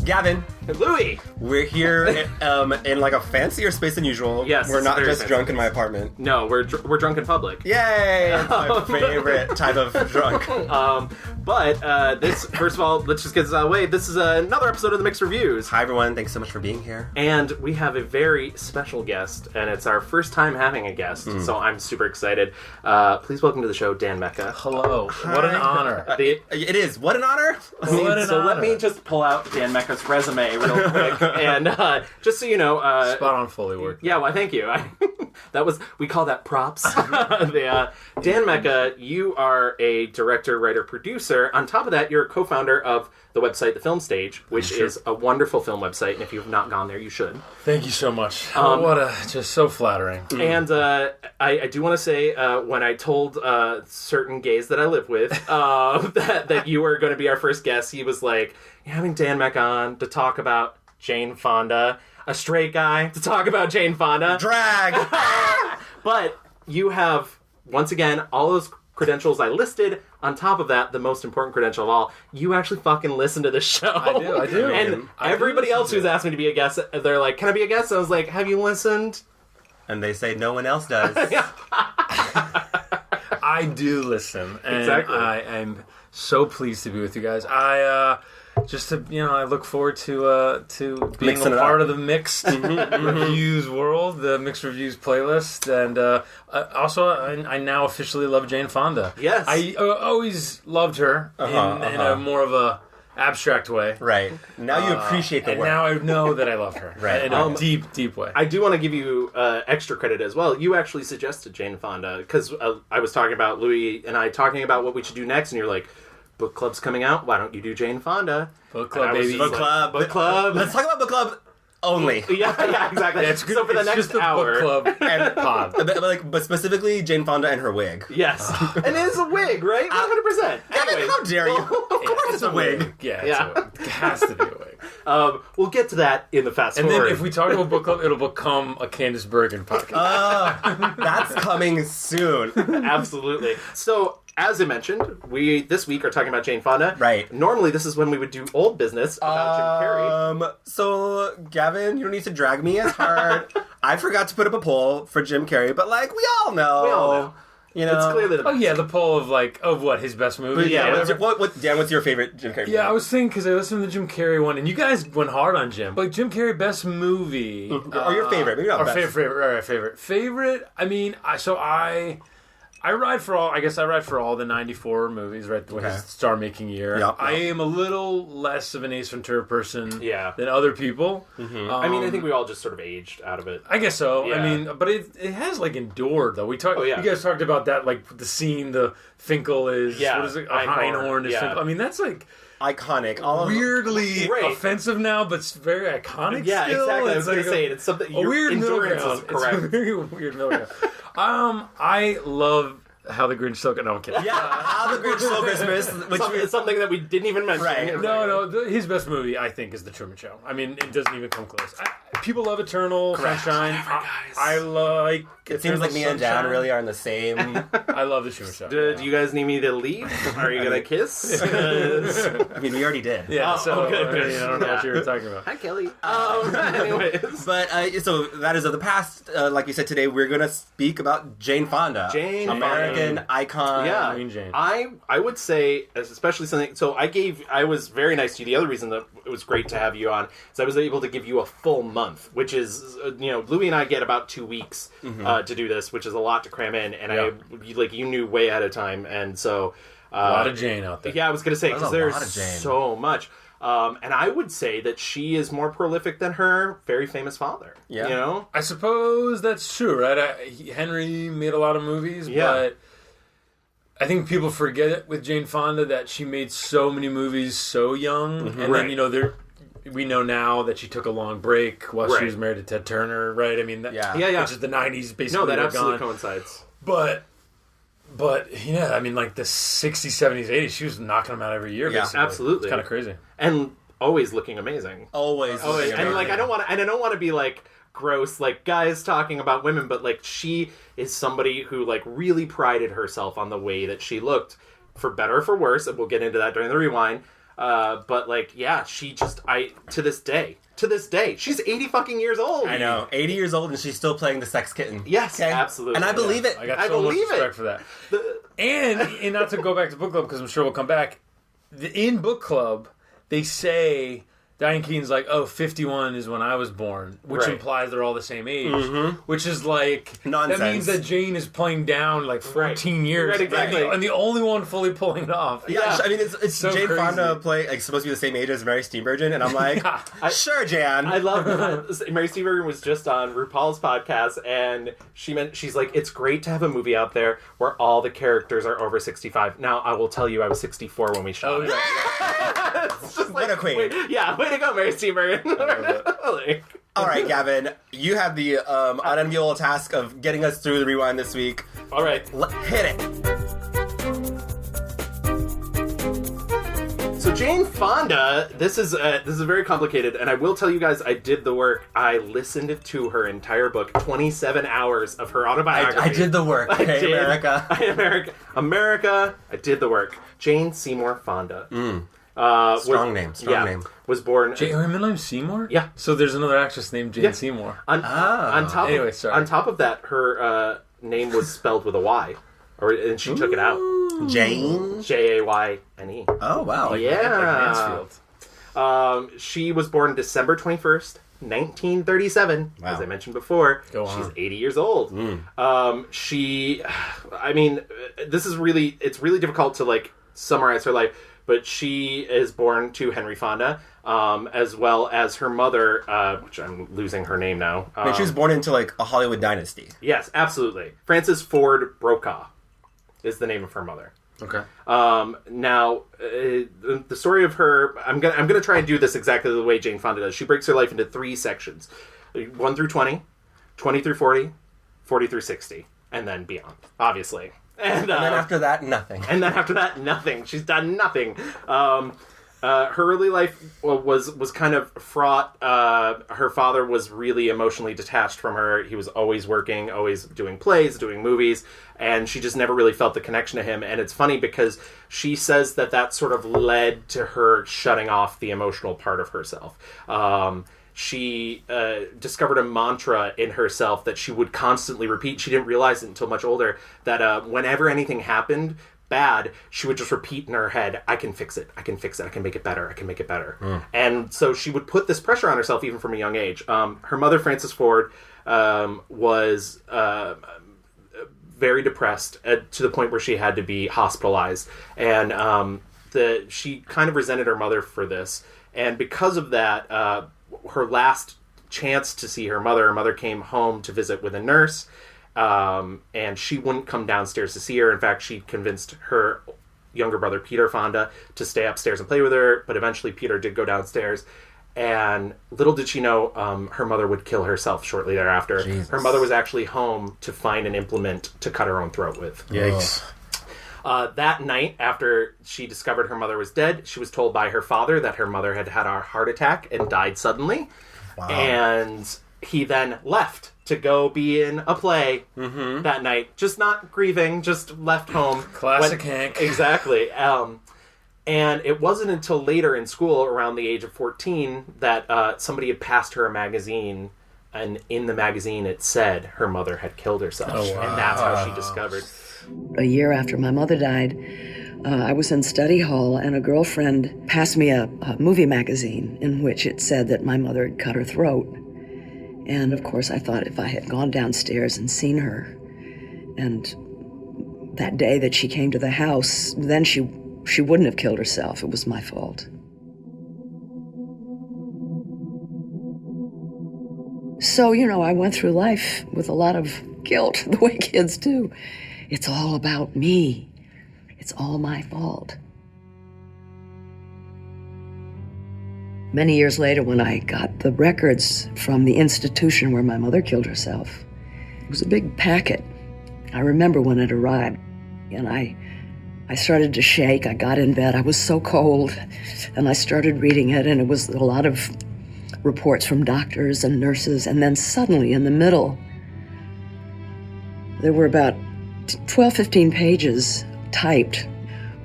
Gavin. And Louie. We're here in like a fancier space than usual. Yes, we're not just fancy. drunk in my apartment. No, we're drunk in public. Yay! That's my favorite type of drunk. But this, first of all, let's just get this out of the way. This is another episode of the Mixed Reviews. Hi everyone, thanks so much for being here. And we have a very special guest, and it's our first time having a guest, so I'm super excited. Please welcome to the show, Dan Mecca. Hello. Hi. What an honor. It is. What an honor! Let me just pull out Dan Mecca's resume real quick, and just so you know... Spot on Foley work. Yeah, well, thank you. We call that props. Dan Mecca, you are a director, writer, producer. On top of that, you're a co-founder of the website The Film Stage, which is a wonderful film website, and if you've not gone there, you should. Thank you so much. Just so flattering. And I do want to say, when I told certain gays that I live with that you were going to be our first guest, he was like, "You're having Dan Mecca on to talk about Jane Fonda, a straight guy to talk about Jane Fonda." Drag! But you have, once again, all those credentials I listed. On top of that, the most important credential of all, you actually fucking listen to the show. I do. And I everybody else who's asked me to be a guest, they're like, "Can I be a guest?" I was like, "Have you listened?" And they say no one else does. I do listen. And Exactly. I'm so pleased to be with you guys. I look forward to being Mixing a it part up. of the Mixed Reviews world, the Mixed Reviews playlist, and also I now officially love Jane Fonda. Yes. I always loved her in a more of a abstract way. Right. Now you appreciate the And work. now I know that I love her. Right. In a deep way. I do want to give you extra credit as well. You actually suggested Jane Fonda, because I was talking about Louie and I talking about what we should do next, and you're like, "Book club's coming out. Why don't you do Jane Fonda?" Book club, baby. Book club. Book club. Let's talk about book club only. Yeah, exactly. It's good. So for the It's next just the hour, book club And pod. but specifically Jane Fonda and her wig. yes, and it is a wig, right? 100%. Gavin, how dare you? Of course it's a wig. Yeah. It has to be a wig. We'll get to that in the fast And forward. then if we talk about book club, it'll become a Candice Bergen podcast. That's coming soon. Absolutely. So, as I mentioned, we this week are talking about Jane Fonda. Right. Normally, this is when we would do old business about Jim Carrey. So, Gavin, you don't need to drag me as hard. I forgot to put up a poll for Jim Carrey, but like, we all know. We all know. You know? It's clearly the Oh yeah, the poll of what his best movie. Yeah, Dan, what's your favorite Jim Carrey movie? Yeah, I was thinking because I listened to the Jim Carrey one, and you guys went hard on Jim. But Jim Carrey best movie, or your favorite, maybe not or best. favorite. I mean, I ride for all. I guess I ride for all the '94 movies, right? When his star-making year. Yep. I am a little less of an Ace Ventura person, than other people. I mean, I think we all just sort of aged out of it. I guess so. Yeah. I mean, but it has like endured though. We talked. Oh, yeah. You guys talked about that, like the scene. The Finkel is what is it? A Einhorn is yeah. Finkel. I mean, that's like Iconic. All of weirdly Right. offensive now, but it's very iconic. Yeah, still. exactly. I was It's going like to say it's something. a Your weird middle endurance ground. is correct. It's a very weird middle ground. I love How the Grinch Stole. No, I'm kidding. Yeah, How the Grinch Stole Christmas, which It's something that we didn't even mention. Right. No. His best movie, I think, is The Truman Show. I mean, it doesn't even come close. People love Eternal Sunshine. I like. it seems like me and Dan really are in the same. I love The Truman Show. Do you guys need me to leave? Are you going to kiss? 'Cause- I mean, we already did. Yeah. So good. I mean, I don't know what you were talking about. Hi, Kelly. Anyways. But so that is of the past. Like we said today, we're gonna speak about Jane Fonda, Jane American Fonda. icon. Yeah, Queen Jane. I would say, especially something. So I was very nice to you. The other reason that it was great to have you on is I was able to give you a full month, which is Louie and I get about 2 weeks to do this, which is a lot to cram in, and you knew way ahead of time, and so A lot of Jane out there. yeah, I was gonna say because There's a there's lot of Jane. so much. And I would say that she is more prolific than her very famous father. Yeah. You know? I suppose that's true, right? Henry made a lot of movies, but I think people forget with Jane Fonda that she made so many movies so young, and Right. then we know now that she took a long break while she was married to Ted Turner, right? I mean, Yeah. which is the '90s, basically. No, that they're absolutely gone. coincides. But yeah, I mean, like the '60s, '70s, '80s, she was knocking them out every year. Yeah, basically. absolutely. It's kind of crazy. And always looking amazing. Always. And like I don't want to be like gross like guys talking about women, but like she is somebody who like really prided herself on the way that she looked, for better or for worse, and we'll get into that during the rewind. But like, yeah, she just to this day, she's 80 fucking years old. I know, 80 years old, and she's still playing the sex kitten. Yes, absolutely, and I believe it. I got so much respect for that. And not to go back to book club because I'm sure we'll come back. In book club, they say Diane Keaton's like, 51 is when I was born, which implies they're all the same age, which is like nonsense. That means that Jane is playing down like 14 years, right, exactly, and the only one fully pulling it off. Yeah, I mean, it's so Jane crazy. Fonda supposed to be the same age as Mary Steenburgen, and I'm like, sure, Jan. I love Mary Steenburgen was just on RuPaul's podcast, and she's like, it's great to have a movie out there where all the characters are over 65. Now, I will tell you, I was 64 when we shot it. It's just what a queen. Way to go, Mary Steenburgen. All right, Gavin, you have the unenviable task of getting us through the rewind this week. All right. Hit it. So Jane Fonda, this is very complicated, and I will tell you guys, I did the work. I listened to her entire book, 27 hours of her autobiography. I did the work. Okay, America. America. I did the work. Jane Seymour Fonda. Strong name. Was born. Her middle name's Seymour? Yeah. So there's another actress named Jane Seymour. On top of that, her name was spelled with a Y, and she took it out. Jane? Jayne. Oh, wow. Like Mansfield. She was born December 21st, 1937. Wow. As I mentioned before, she's 80 years old. It's really difficult to like summarize her life, but she is born to Henry Fonda, as well as her mother, which I'm losing her name now. She was born into like a Hollywood dynasty. Yes, absolutely. Frances Ford Brokaw is the name of her mother. Okay. Now, the story of her, I'm gonna try and do this exactly the way Jane Fonda does. She breaks her life into 3 sections: 1 through 20, 20 through 40, 40 through 60, and then beyond, obviously. And then after that, nothing. She's done nothing. Her early life was kind of fraught. Her father was really emotionally detached from her. He was always working, always doing plays, doing movies, and she just never really felt the connection to him. And it's funny because she says that sort of led to her shutting off the emotional part of herself. She discovered a mantra in herself that she would constantly repeat. She didn't realize it until much older, that whenever anything happened bad, she would just repeat in her head, I can fix it, I can make it better, I can make it better. And so she would put this pressure on herself even from a young age. Her mother, Frances Ford, was very depressed to the point where she had to be hospitalized. And she kind of resented her mother for this. And because of that, her last chance to see her mother came home to visit with a nurse, and she wouldn't come downstairs to see her. In fact, she convinced her younger brother, Peter Fonda, to stay upstairs and play with her, but eventually Peter did go downstairs, and little did she know, her mother would kill herself shortly thereafter. Jesus. Her mother was actually home to find an implement to cut her own throat with. Yikes. That night, after she discovered her mother was dead, she was told by her father that her mother had had a heart attack and died suddenly. Wow. And he then left to go be in a play that night. Just not grieving, just left home. Classic Hank. Exactly. And it wasn't until later in school, around the age of 14, that somebody had passed her a magazine, and in the magazine it said her mother had killed herself. Oh, wow. And that's how she discovered. A year after my mother died, I was in study hall, and a girlfriend passed me a movie magazine in which it said that my mother had cut her throat. And of course, I thought if I had gone downstairs and seen her, and that day that she came to the house, then she wouldn't have killed herself. It was my fault. So, I went through life with a lot of guilt, the way kids do. It's all about me. It's all my fault. Many years later, when I got the records from the institution where my mother killed herself, it was a big packet. I remember when it arrived, and I started to shake. I got in bed. I was so cold, and I started reading it, and it was a lot of reports from doctors and nurses, and then suddenly in the middle, there were about 12, 15 pages typed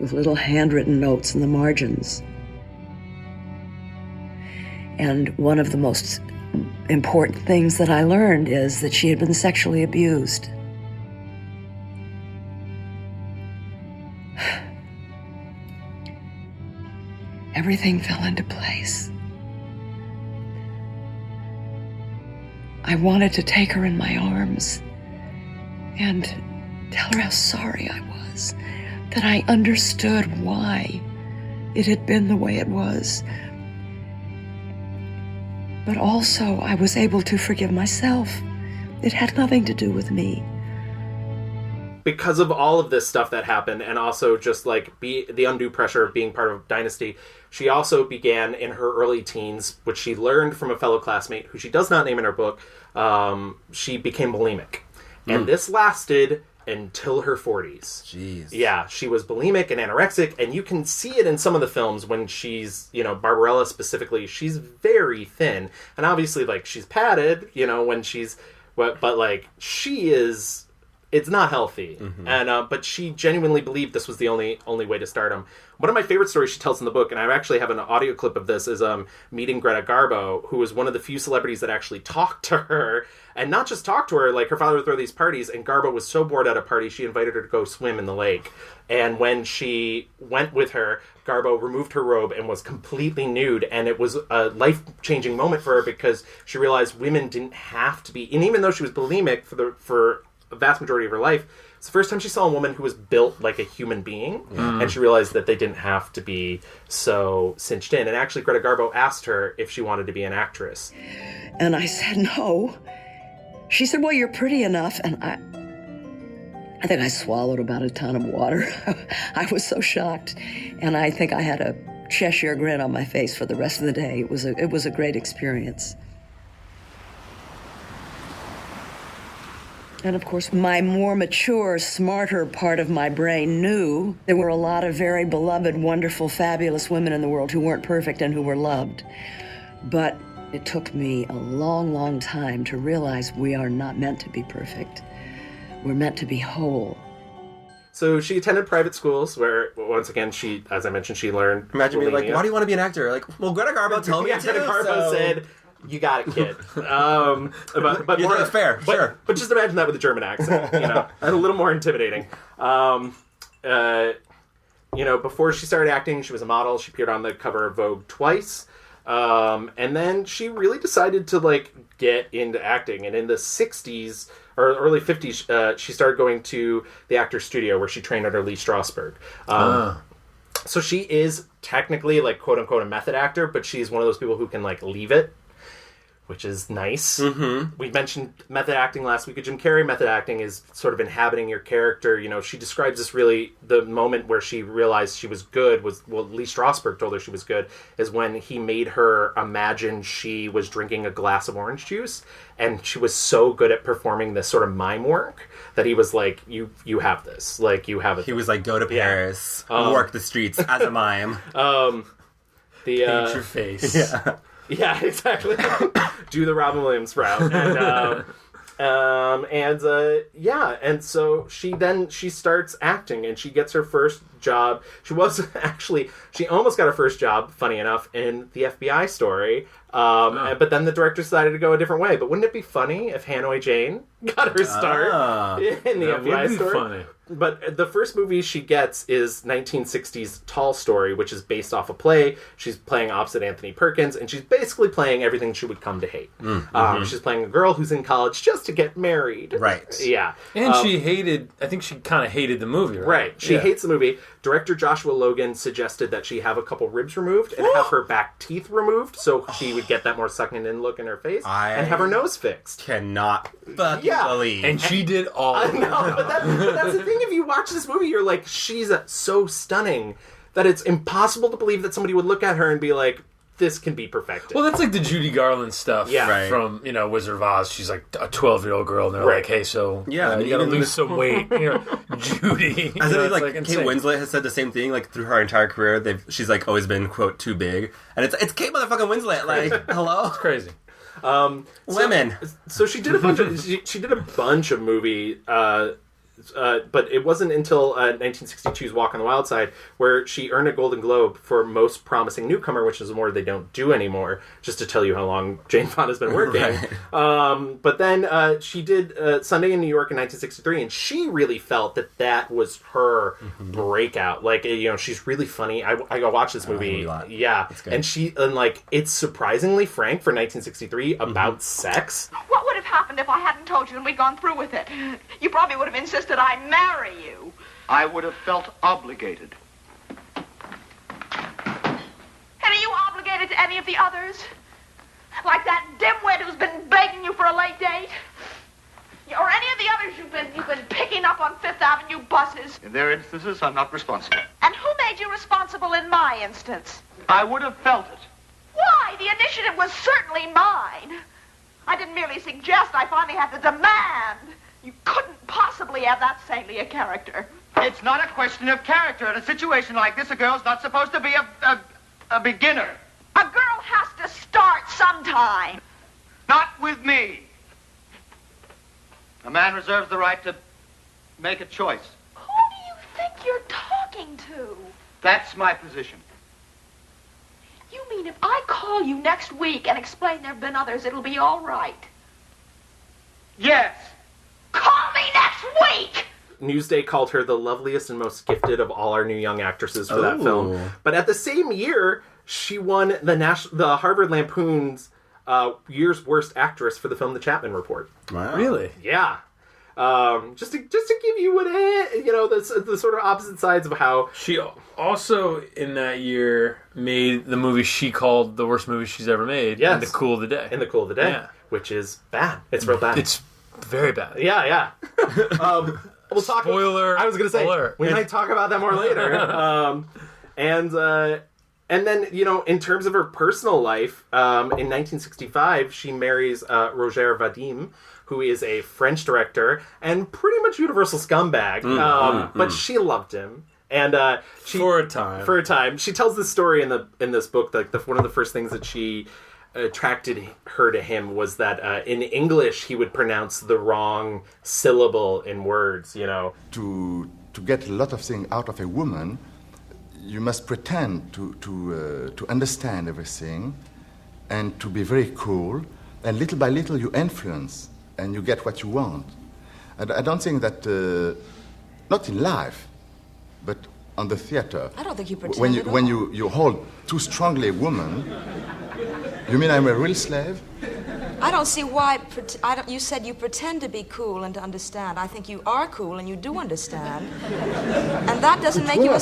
with little handwritten notes in the margins. And one of the most important things that I learned is that she had been sexually abused. Everything fell into place. I wanted to take her in my arms and tell her how sorry I was, that I understood why it had been the way it was. But also, I was able to forgive myself. It had nothing to do with me. Because of all of this stuff that happened, and also just like the undue pressure of being part of Dynasty, she also began in her early teens, which she learned from a fellow classmate who she does not name in her book. She became bulimic. And this lasted until her 40s. Jeez. Yeah, she was bulimic and anorexic, and you can see it in some of the films when she's, Barbarella specifically, she's very thin. And obviously, like, she's padded, when she's... But like, she is... It's not healthy. Mm-hmm. And but she genuinely believed this was the only way to stardom. One of my favorite stories she tells in the book, and I actually have an audio clip of this, is meeting Greta Garbo, who was one of the few celebrities that actually talked to her. And not just talked to her, like her father would throw these parties, and Garbo was so bored at a party, she invited her to go swim in the lake. And when she went with her, Garbo removed her robe and was completely nude. And it was a life-changing moment for her because she realized women didn't have to be... And even though she was bulimic for a vast majority of her life, it's the first time she saw a woman who was built like a human being, and she realized that they didn't have to be so cinched in. And actually, Greta Garbo asked her if she wanted to be an actress. And I said no. She said, well, you're pretty enough. And I think I swallowed about a ton of water. I was so shocked. And I think I had a Cheshire grin on my face for the rest of the day. It was a great experience. And of course, my more mature, smarter part of my brain knew there were a lot of very beloved, wonderful, fabulous women in the world who weren't perfect and who were loved. But it took me a long, long time to realize we are not meant to be perfect. We're meant to be whole. So she attended private schools where, once again, she, as I mentioned, she learned... Imagine being like, why do you want to be an actor? Like, well, Greta Garbo told me to. Greta Garbo said... You got it, kid. But more fair, sure. But just imagine that with a German accent, and a little more intimidating. Before she started acting, she was a model. She appeared on the cover of Vogue twice, and then she really decided to get into acting. And in the '60s or early '50s, she started going to the Actors Studio where she trained under Lee Strasberg. So she is technically quote unquote a method actor, but she's one of those people who can leave it, which is nice. Mm-hmm. We mentioned method acting last week with Jim Carrey. Method acting is sort of inhabiting your character. She describes this really, the moment where she realized she was good was, Lee Strasberg told her she was good, is when he made her imagine she was drinking a glass of orange juice. And she was so good at performing this sort of mime work that he was like, you have this. You have it. He was like, go to Paris, work the streets as a mime. Paint your face. Yeah. Yeah, exactly. Do the Robin Williams route. And so she starts acting, and she gets her first job. She almost got her first job, funny enough, in the FBI story. But then the director decided to go a different way. But wouldn't it be funny if Hanoi Jane got her start in the FBI story? Funny. But the first movie she gets is 1960's Tall Story, which is based off a play. She's playing opposite Anthony Perkins, and she's basically playing everything she would come to hate. Mm-hmm. She's playing a girl who's in college just to get married. Right. Yeah. And I think she kind of hated the movie, right? Right. She hates the movie. Director Joshua Logan suggested that she have a couple ribs removed and have her back teeth removed so she would get that more sucking in look in her face and have her nose fixed. Cannot believe. And she did all of it. But that's the thing. If you watch this movie, you're like, she's so stunning that it's impossible to believe that somebody would look at her and be like, this can be perfected. Well, that's like the Judy Garland stuff from, Wizard of Oz. She's like a 12-year-old girl, and they're like, hey, so you gotta lose some weight. Judy. Kate Winslet has said the same thing, through her entire career. She's always been, quote, too big. And it's Kate motherfucking Winslet. Hello? It's crazy. Women. So she did a bunch of movie but it wasn't until 1962's Walk on the Wild Side where she earned a Golden Globe for Most Promising Newcomer, which is a award they don't do anymore, just to tell you how long Jane Fonda's been working. Right. But then she did Sunday in New York in 1963, and she really felt that was her breakout. Like, she's really funny. I go watch this movie. Yeah. And it's surprisingly frank for 1963 about sex. What would have happened if I hadn't told you and we'd gone through with it? You probably would have insisted I marry you. I would have felt obligated. And are you obligated to any of the others? Like that dimwit who's been begging you for a late date? Or any of the others you've been picking up on Fifth Avenue buses? In their instances, I'm not responsible. And who made you responsible in my instance? I would have felt it. Why? The initiative was certainly mine. I didn't merely suggest, I finally had to demand. You couldn't possibly have that saintly a character. It's not a question of character. In a situation like this, a girl's not supposed to be a beginner. A girl has to start sometime. Not with me. A man reserves the right to make a choice. Who do you think you're talking to? That's my position. You mean if I call you next week and explain there have been others, it'll be all right? Yes. Call me next week! Newsday called her the loveliest and most gifted of all our new young actresses for that film. But at the same year, she won the Harvard Lampoon's Year's Worst Actress for the film The Chapman Report. Wow. Really? Yeah. Just to give you the sort of opposite sides of how She also, in that year, made the movie she called the worst movie she's ever made. Yes. In The Cool of the Day. In The Cool of the Day, Yeah. which is bad. It's real bad. It's very bad. Yeah. We'll talk. Spoiler I was going to say alert. we might talk about that more later. And then in terms of her personal life, in 1965 she marries Roger Vadim, who is a French director and pretty much universal scumbag. But she loved him. And For a time. she tells this story in this book. Like one of the first things that she attracted her to him was that in English he would pronounce the wrong syllable in words. To get a lot of things out of a woman, you must pretend to understand everything and to be very cool. And little by little you influence and you get what you want. And I don't think that, not in life, but on the theater. I don't think you pretend when you hold too strongly a woman, you mean I'm a real slave? I don't see why. You said you pretend to be cool and to understand. I think you are cool and you do understand. And that doesn't make you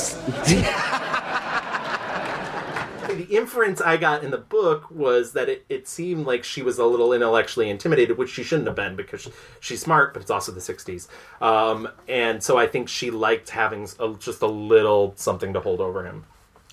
The inference I got in the book was that it seemed like she was a little intellectually intimidated, which she shouldn't have been because she's smart, but it's also the 60s. And so I think she liked having just a little something to hold over him.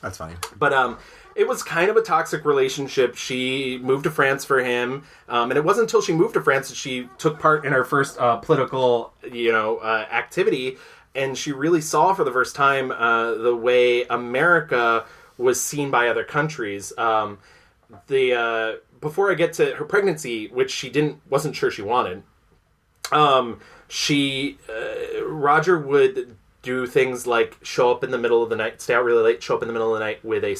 That's fine. But it was kind of a toxic relationship. She moved to France for him, and it wasn't until she moved to France that she took part in her first political, activity, and she really saw for the first time the way America was seen by other countries. Before I get to her pregnancy, which she wasn't sure she wanted, Roger would do things like show up in the middle of the night, stay out really late, show up in the middle of the night with a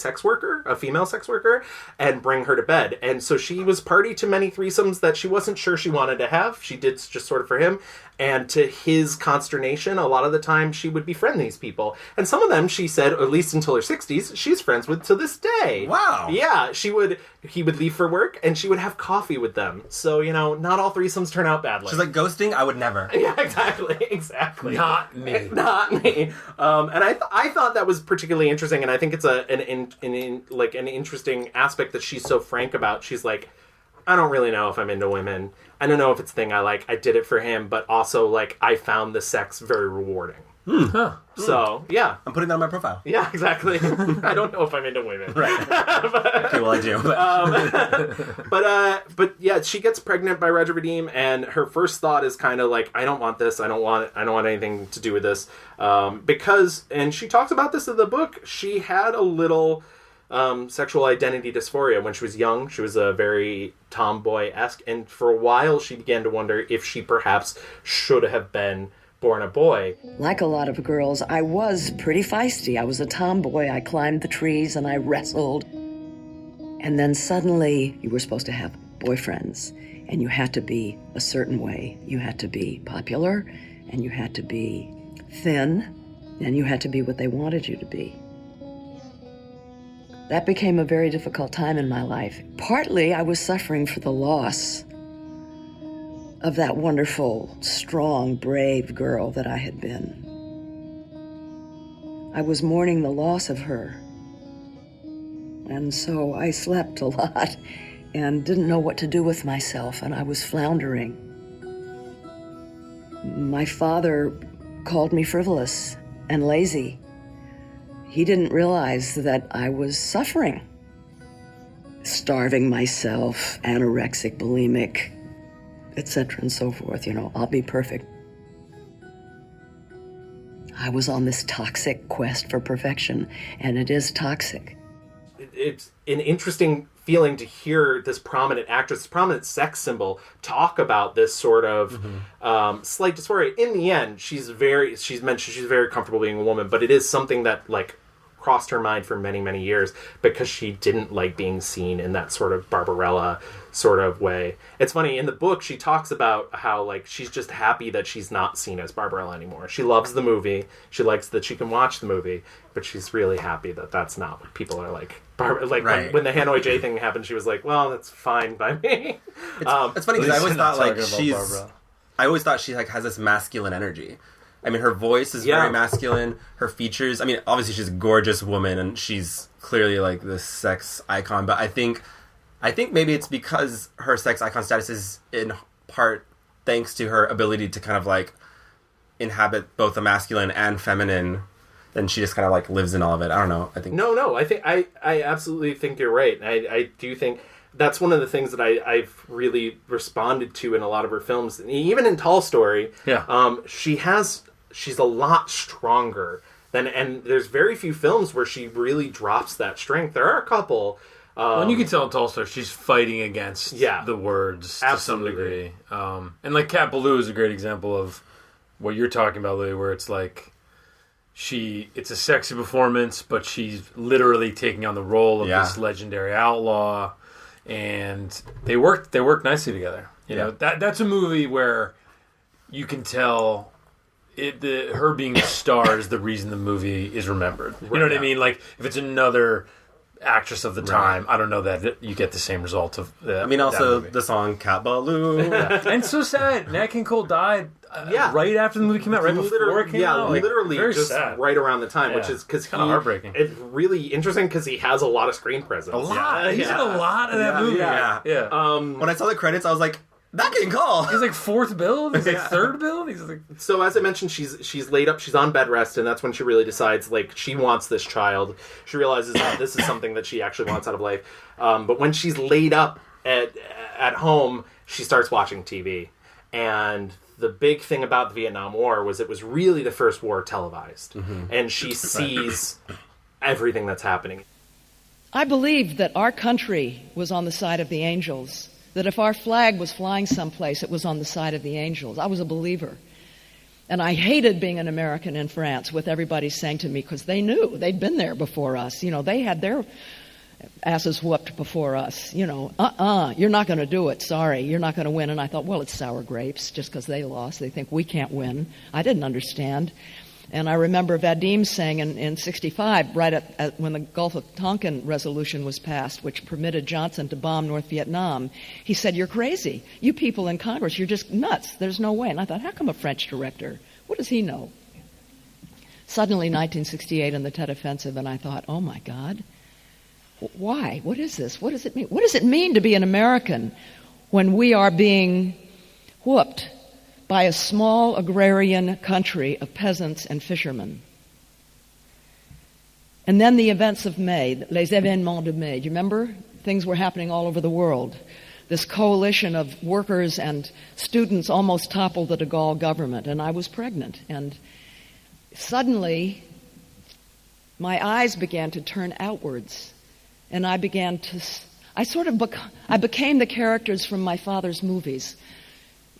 female sex worker, and bring her to bed. And so she was party to many threesomes that she wasn't sure she wanted to have. She did just sort of for him. And to his consternation, a lot of the time she would befriend these people. And some of them, she said, at least until her 60s, she's friends with to this day. Wow. Yeah, he would leave for work and she would have coffee with them. So, not all threesomes turn out badly. She's like, ghosting? I would never. Yeah, exactly. Not me. Not me. And I thought that was particularly interesting, and I think it's an interesting aspect that she's so frank about. She's like, I don't really know if I'm into women. I don't know if it's a thing I like. I did it for him, but also, I found the sex very rewarding. So, yeah. I'm putting that on my profile. Yeah, exactly. I don't know if I'm into women. Right. Okay, well, I do. But yeah, she gets pregnant by Roger Vadim, and her first thought is kind of like, I don't want this. I don't want anything to do with this. Because, and she talks about this in the book, she had a little sexual identity dysphoria when she was young. She was a very tomboy-esque, and for a while she began to wonder if she perhaps should have been born a boy. Like a lot of girls, I was pretty feisty. I was a tomboy. I climbed the trees and I wrestled. And then suddenly you were supposed to have boyfriends, and you had to be a certain way. You had to be popular, and you had to be thin, and you had to be what they wanted you to be. That became a very difficult time in my life. Partly I was suffering for the loss of that wonderful, strong, brave girl that I had been. I was mourning the loss of her. And so I slept a lot and didn't know what to do with myself, and I was floundering. My father called me frivolous and lazy. He didn't realize that I was suffering. Starving myself, anorexic, bulimic, etc. and so forth. I'll be perfect. I was on this toxic quest for perfection, and it is toxic. It's an interesting feeling to hear this prominent actress, this prominent sex symbol, talk about this sort of slight dysphoria. In the end, she's mentioned she's very comfortable being a woman, but it is something that crossed her mind for many, many years because she didn't like being seen in that sort of Barbarella sort of way. It's funny, in the book, she talks about how, she's just happy that she's not seen as Barbarella anymore. She loves the movie. She likes that she can watch the movie, but she's really happy that that's not what people are like. Right. When the Hanoi J thing happened, she was like, well, that's fine by me. It's funny because I always thought she has this masculine energy. I mean, her voice is very masculine. Her features, I mean, obviously she's a gorgeous woman and she's clearly this sex icon. But I think maybe it's because her sex icon status is in part thanks to her ability to kind of inhabit both the masculine and feminine. Then she just kind of lives in all of it. I don't know. I think no. I absolutely think you're right. I do think that's one of the things that I've really responded to in a lot of her films, even in Tall Story. Yeah. She's a lot stronger and there's very few films where she really drops that strength. There are a couple. And you can tell in Tall Story she's fighting against the words to some degree. And Cat Ballou is a great example of what you're talking about, Louie, where it's it's a sexy performance, but she's literally taking on the role of this legendary outlaw, and they work nicely together. You know, that's a movie where you can tell her being the star is the reason the movie is remembered. You know what I mean? If it's another actress of the time, I don't know that you get the same result of I mean, also the song Cat Ballou. And so sad. Nat King Cole died right after the movie came out, right before it came out. Literally just sad. Right around the time, which is because kind of heartbreaking. It's really interesting because he has a lot of screen presence. A lot. He's in a lot of that movie. Yeah. When I saw the credits, I was like, Nat King Cole. He's fourth build. He's third build. He's So as I mentioned, she's laid up. She's on bed rest, and that's when she really decides she wants this child. She realizes that this is something that she actually wants out of life. But when she's laid up at home, she starts watching TV. And the big thing about the Vietnam War was it was really the first war televised, and she sees everything that's happening. I believed that our country was on the side of the angels. That if our flag was flying someplace, it was on the side of the angels. I was a believer. And I hated being an American in France with everybody saying to me, because they knew, they'd been there before us. They had their asses whooped before us. You're not going to do it. Sorry, you're not going to win. And I thought, well, it's sour grapes just because they lost. They think we can't win. I didn't understand. And I remember Vadim saying in 65, right at when the Gulf of Tonkin resolution was passed, which permitted Johnson to bomb North Vietnam, he said, you're crazy. You people in Congress, you're just nuts. There's no way. And I thought, how come a French director? What does he know? Suddenly, 1968 and the Tet Offensive, and I thought, oh my God, why? What is this? What does it mean? What does it mean to be an American when we are being whooped by a small agrarian country of peasants and fishermen? And then the events of May, les événements de Mai. Do you remember? Things were happening all over the world. This coalition of workers and students almost toppled the de Gaulle government, and I was pregnant. And suddenly, my eyes began to turn outwards, and I became the characters from my father's movies.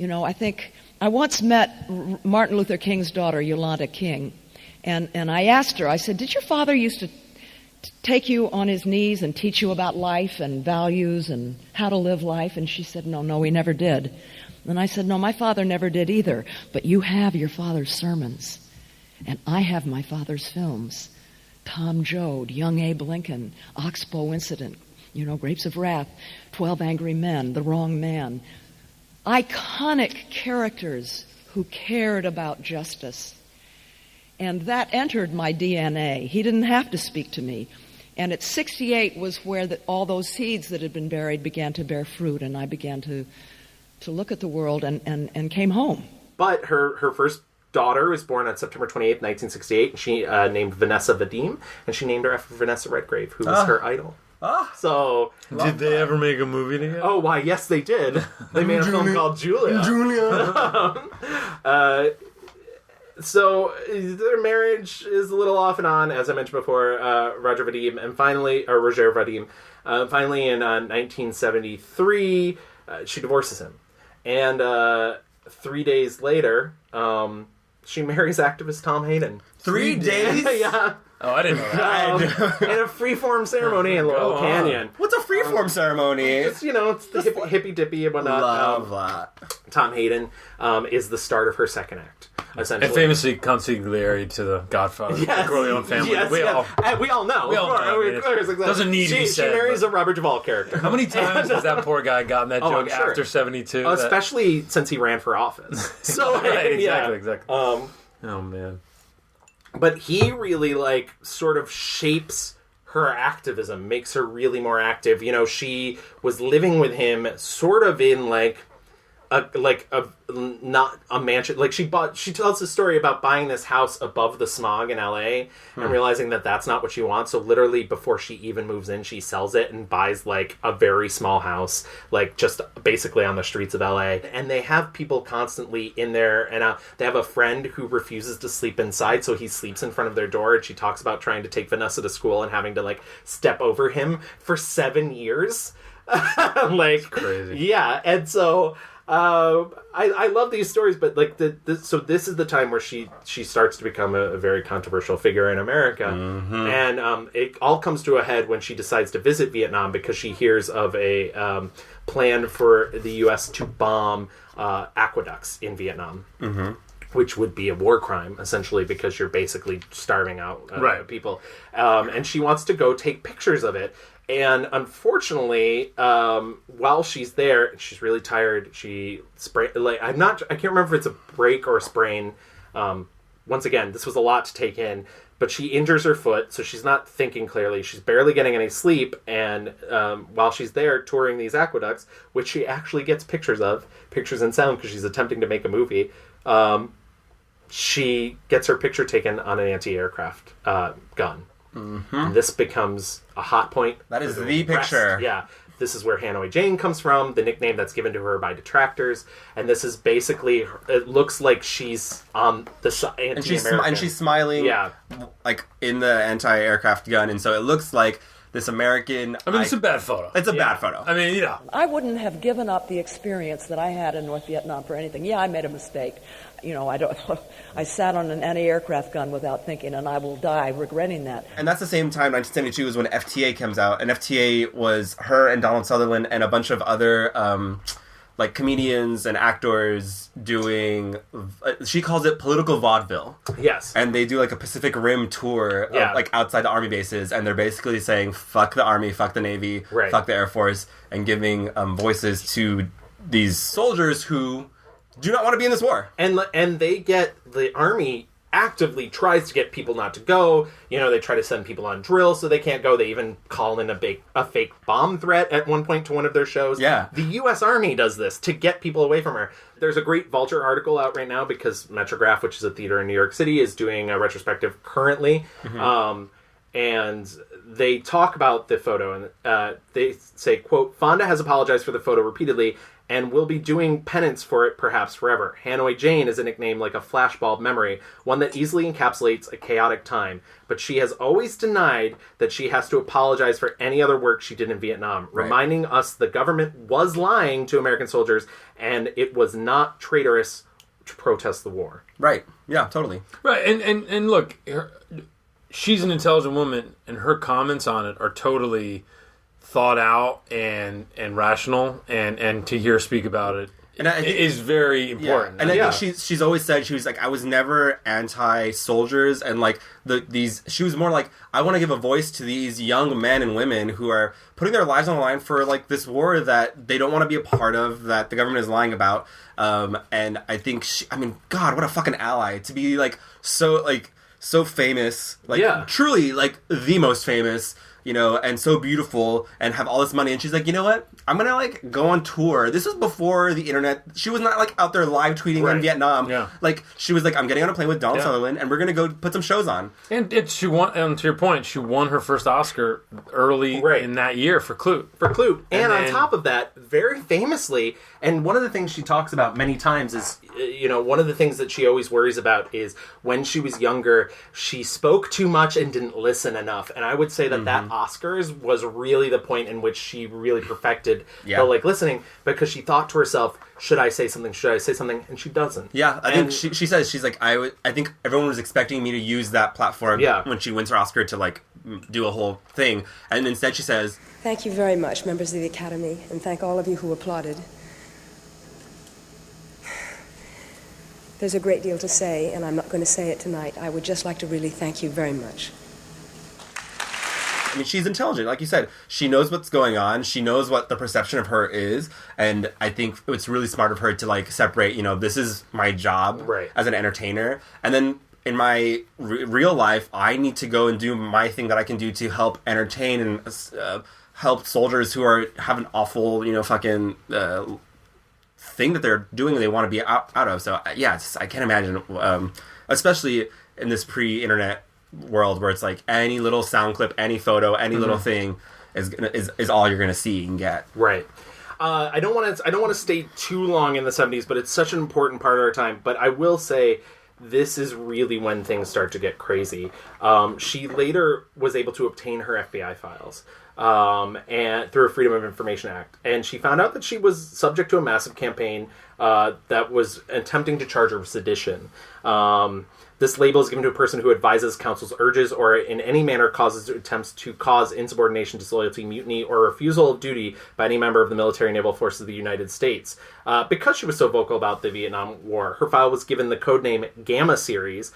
I think I once met Martin Luther King's daughter, Yolanda King, and I asked her, I said, did your father used to take you on his knees and teach you about life and values and how to live life? And she said, no, he never did. And I said, no, my father never did either, but you have your father's sermons, and I have my father's films. Tom Joad, Young Abe Lincoln, Oxbow Incident, Grapes of Wrath, 12 Angry Men, The Wrong Man. Iconic characters who cared about justice. And that entered my DNA. He didn't have to speak to me. And at 68 was where all those seeds that had been buried began to bear fruit, and I began to look at the world and came home. But her first daughter was born on September 28th, 1968, and she named Vanessa Vadim, and she named her after Vanessa Redgrave, who was her idol. So, did they ever make a movie together? Oh, why, yes, they did. They made a film called Julia. So their marriage is a little off and on, as I mentioned before. Roger Vadim, and finally in 1973, she divorces him, and 3 days later, she marries activist Tom Hayden. 3 days? Yeah. Oh, I didn't know that. In a freeform ceremony in Laurel Canyon. What's a freeform ceremony? It's the hippy-dippy and whatnot. Love that. Tom Hayden is the start of her second act, essentially. And famously consigliere to the Godfather, the Corleone family. Yes, we all know. We all know. Exactly. Doesn't need to be said. She marries a Robert Duvall character. How many times has that poor guy gotten that joke after 72? Especially since he ran for office. So right, exactly. Oh, man. But he really, sort of shapes her activism, makes her really more active. She was living with him sort of in, not a mansion. She tells the story about buying this house above the smog in LA and realizing that that's not what she wants. So literally before she even moves in, she sells it and buys a very small house, just basically on the streets of LA. And they have people constantly in there, and they have a friend who refuses to sleep inside, so he sleeps in front of their door. And she talks about trying to take Vanessa to school and having to step over him for 7 years. It's crazy. Yeah. And so I love these stories, but so this is the time where she starts to become a very controversial figure in America, and it all comes to a head when she decides to visit Vietnam because she hears of a plan for the U.S. to bomb aqueducts in Vietnam. Which would be a war crime, essentially, because you're basically starving out people. And she wants to go take pictures of it. And unfortunately, while she's there, she's really tired. She I can't remember if it's a break or a sprain. Once again, this was a lot to take in. But she injures her foot, so she's not thinking clearly. She's barely getting any sleep. And while she's there touring these aqueducts, which she actually gets pictures and sound because she's attempting to make a movie, she gets her picture taken on an anti-aircraft gun. This becomes a hot point. That is the picture. Yeah. This is where Hanoi Jane comes from, the nickname that's given to her by detractors. And this is basically, it looks like she's on the anti-American. And she's smiling, in the anti-aircraft gun. And so it looks like this American... it's a bad photo. It's a bad photo. I wouldn't have given up the experience that I had in North Vietnam for anything. Yeah, I made a mistake. I sat on an anti-aircraft gun without thinking, and I will die regretting that. And that's the same time, 1972, is when FTA comes out. And FTA was her and Donald Sutherland and a bunch of other, comedians and actors doing... she calls it political vaudeville. Yes. And they do, a Pacific Rim tour of, outside the Army bases. And they're basically saying, fuck the Army, fuck the Navy, fuck the Air Force, and giving voices to these soldiers who... do not want to be in this war. And they get, the Army actively tries to get people not to go. They try to send people on drill so they can't go. They even call in a fake bomb threat at one point to one of their shows. Yeah. The U.S. Army does this to get people away from her. There's a great Vulture article out right now because Metrograph, which is a theater in New York City, is doing a retrospective currently. And they talk about the photo, and they say, quote, Fonda has apologized for the photo repeatedly and will be doing penance for it perhaps forever. Hanoi Jane is a nickname like a flashbulb memory, one that easily encapsulates a chaotic time. But she has always denied that she has to apologize for any other work she did in Vietnam, reminding us the government was lying to American soldiers and it was not traitorous to protest the war. Right. Yeah, totally. Right. And look, she's an intelligent woman, and her comments on it are totally thought out and rational, and to hear her speak about it is very important. Yeah. And I think she's always said, she was like, I was never anti-soldiers, and like she was more like, I want to give a voice to these young men and women who are putting their lives on the line for like this war that they don't want to be a part of, that the government is lying about. And I think God, what a fucking ally to be like so famous, like truly like the most famous, and so beautiful, and have all this money. And she's like, you know what? I'm gonna like go on tour. This was before the internet. She was not like out there live tweeting in Vietnam. Yeah. Like she was like, I'm getting on a plane with Donald Sutherland, and we're gonna go put some shows on. And she won. And to your point, she won her first Oscar early in that year for Clute. And on top of that, very famously, and one of the things she talks about many times is, one of the things that she always worries about is when she was younger, she spoke too much and didn't listen enough. And I would say that that Oscars was really the point in which she really perfected the listening, because she thought to herself, should I say something? Should I say something? And she doesn't. Yeah, I think she says, she's like, I think everyone was expecting me to use that platform when she wins her Oscar to like do a whole thing. And instead she says, thank you very much, members of the Academy, and thank all of you who applauded. There's a great deal to say, and I'm not going to say it tonight. I would just like to really thank you very much. I mean, she's intelligent, like you said. She knows what's going on. She knows what the perception of her is, and I think it's really smart of her to like separate. This is my job as an entertainer, and then in my real life, I need to go and do my thing that I can do to help entertain and help soldiers who have an awful, fucking thing that they're doing and they want to be out of. So I can't imagine, especially in this pre-internet world where it's like any little sound clip, any photo, any little thing is all you're gonna see and get. Right. I don't want to stay too long in the 70s, but it's such an important part of our time. But I will say, this is really when things start to get crazy. She later was able to obtain her FBI files and through a Freedom of Information Act, and she found out that she was subject to a massive campaign that was attempting to charge her with sedition. This label is given to a person who advises, counsels, urges, or in any manner causes attempts to cause insubordination, disloyalty, mutiny, or refusal of duty by any member of the military and naval forces of the United States. Because she was so vocal about the Vietnam War, her file was given the codename Gamma Series,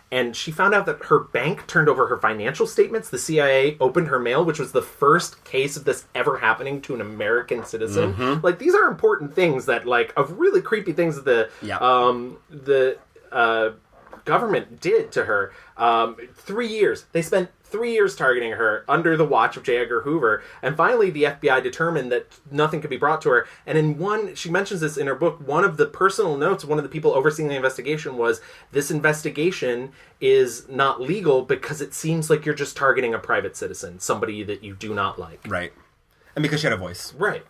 and she found out that her bank turned over her financial statements. The CIA opened her mail, which was the first case of this ever happening to an American citizen. Like, these are important things that, like, of really creepy things that the government did to her. 3 years. They spent 3 years targeting her under the watch of J. Edgar Hoover. And finally, the FBI determined that nothing could be brought to her. And in she mentions this in her book, one of the personal notes, one of the people overseeing the investigation was, this investigation is not legal because it seems like you're just targeting a private citizen, somebody that you do not like. Right. And because she had a voice. Right.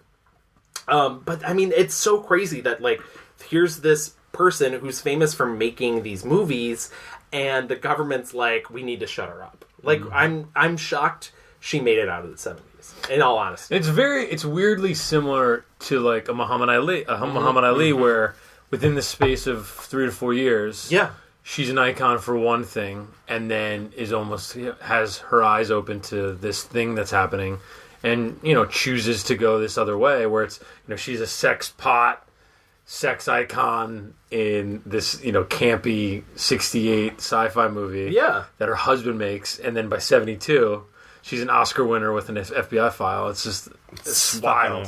But, I mean, it's so crazy that, like, here's this person who's famous for making these movies, and the government's like, we need to shut her up. Like, I'm shocked she made it out of the 70s, in all honesty. It's weirdly similar to like a Muhammad Ali, where within the space of 3 to 4 years, she's an icon for one thing, and then is almost has her eyes open to this thing that's happening, and chooses to go this other way, where it's she's a sex icon in this, campy 68 sci-fi movie that her husband makes, and then by 72, she's an Oscar winner with an FBI file. It's wild.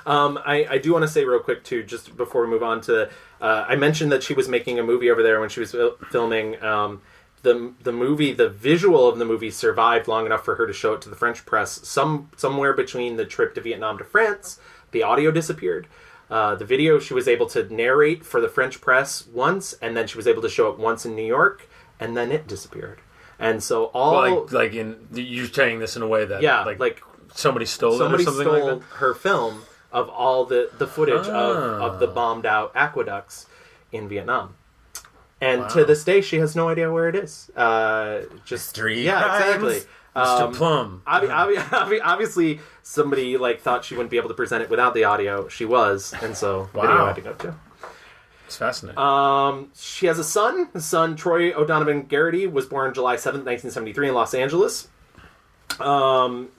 I do want to say real quick, too, just before we move on to... I mentioned that she was making a movie over there when she was filming. The movie, the visual of the movie survived long enough for her to show it to the French press. Somewhere between the trip to Vietnam to France, the audio disappeared. The video, she was able to narrate for the French press once, and then she was able to show it once in New York, and then it disappeared. And so you're saying this in a way that like somebody stole it or something stole like that? her film of all the footage of the bombed out aqueducts in Vietnam. And to this day, she has no idea where it is. History. Yeah, exactly. Mr. Plum. Obviously, somebody thought she wouldn't be able to present it without the audio. She was, and so video had to go too. It's fascinating. She has a son. His son, Troy O'Donovan Garrity, was born July 7th, 1973 in Los Angeles. And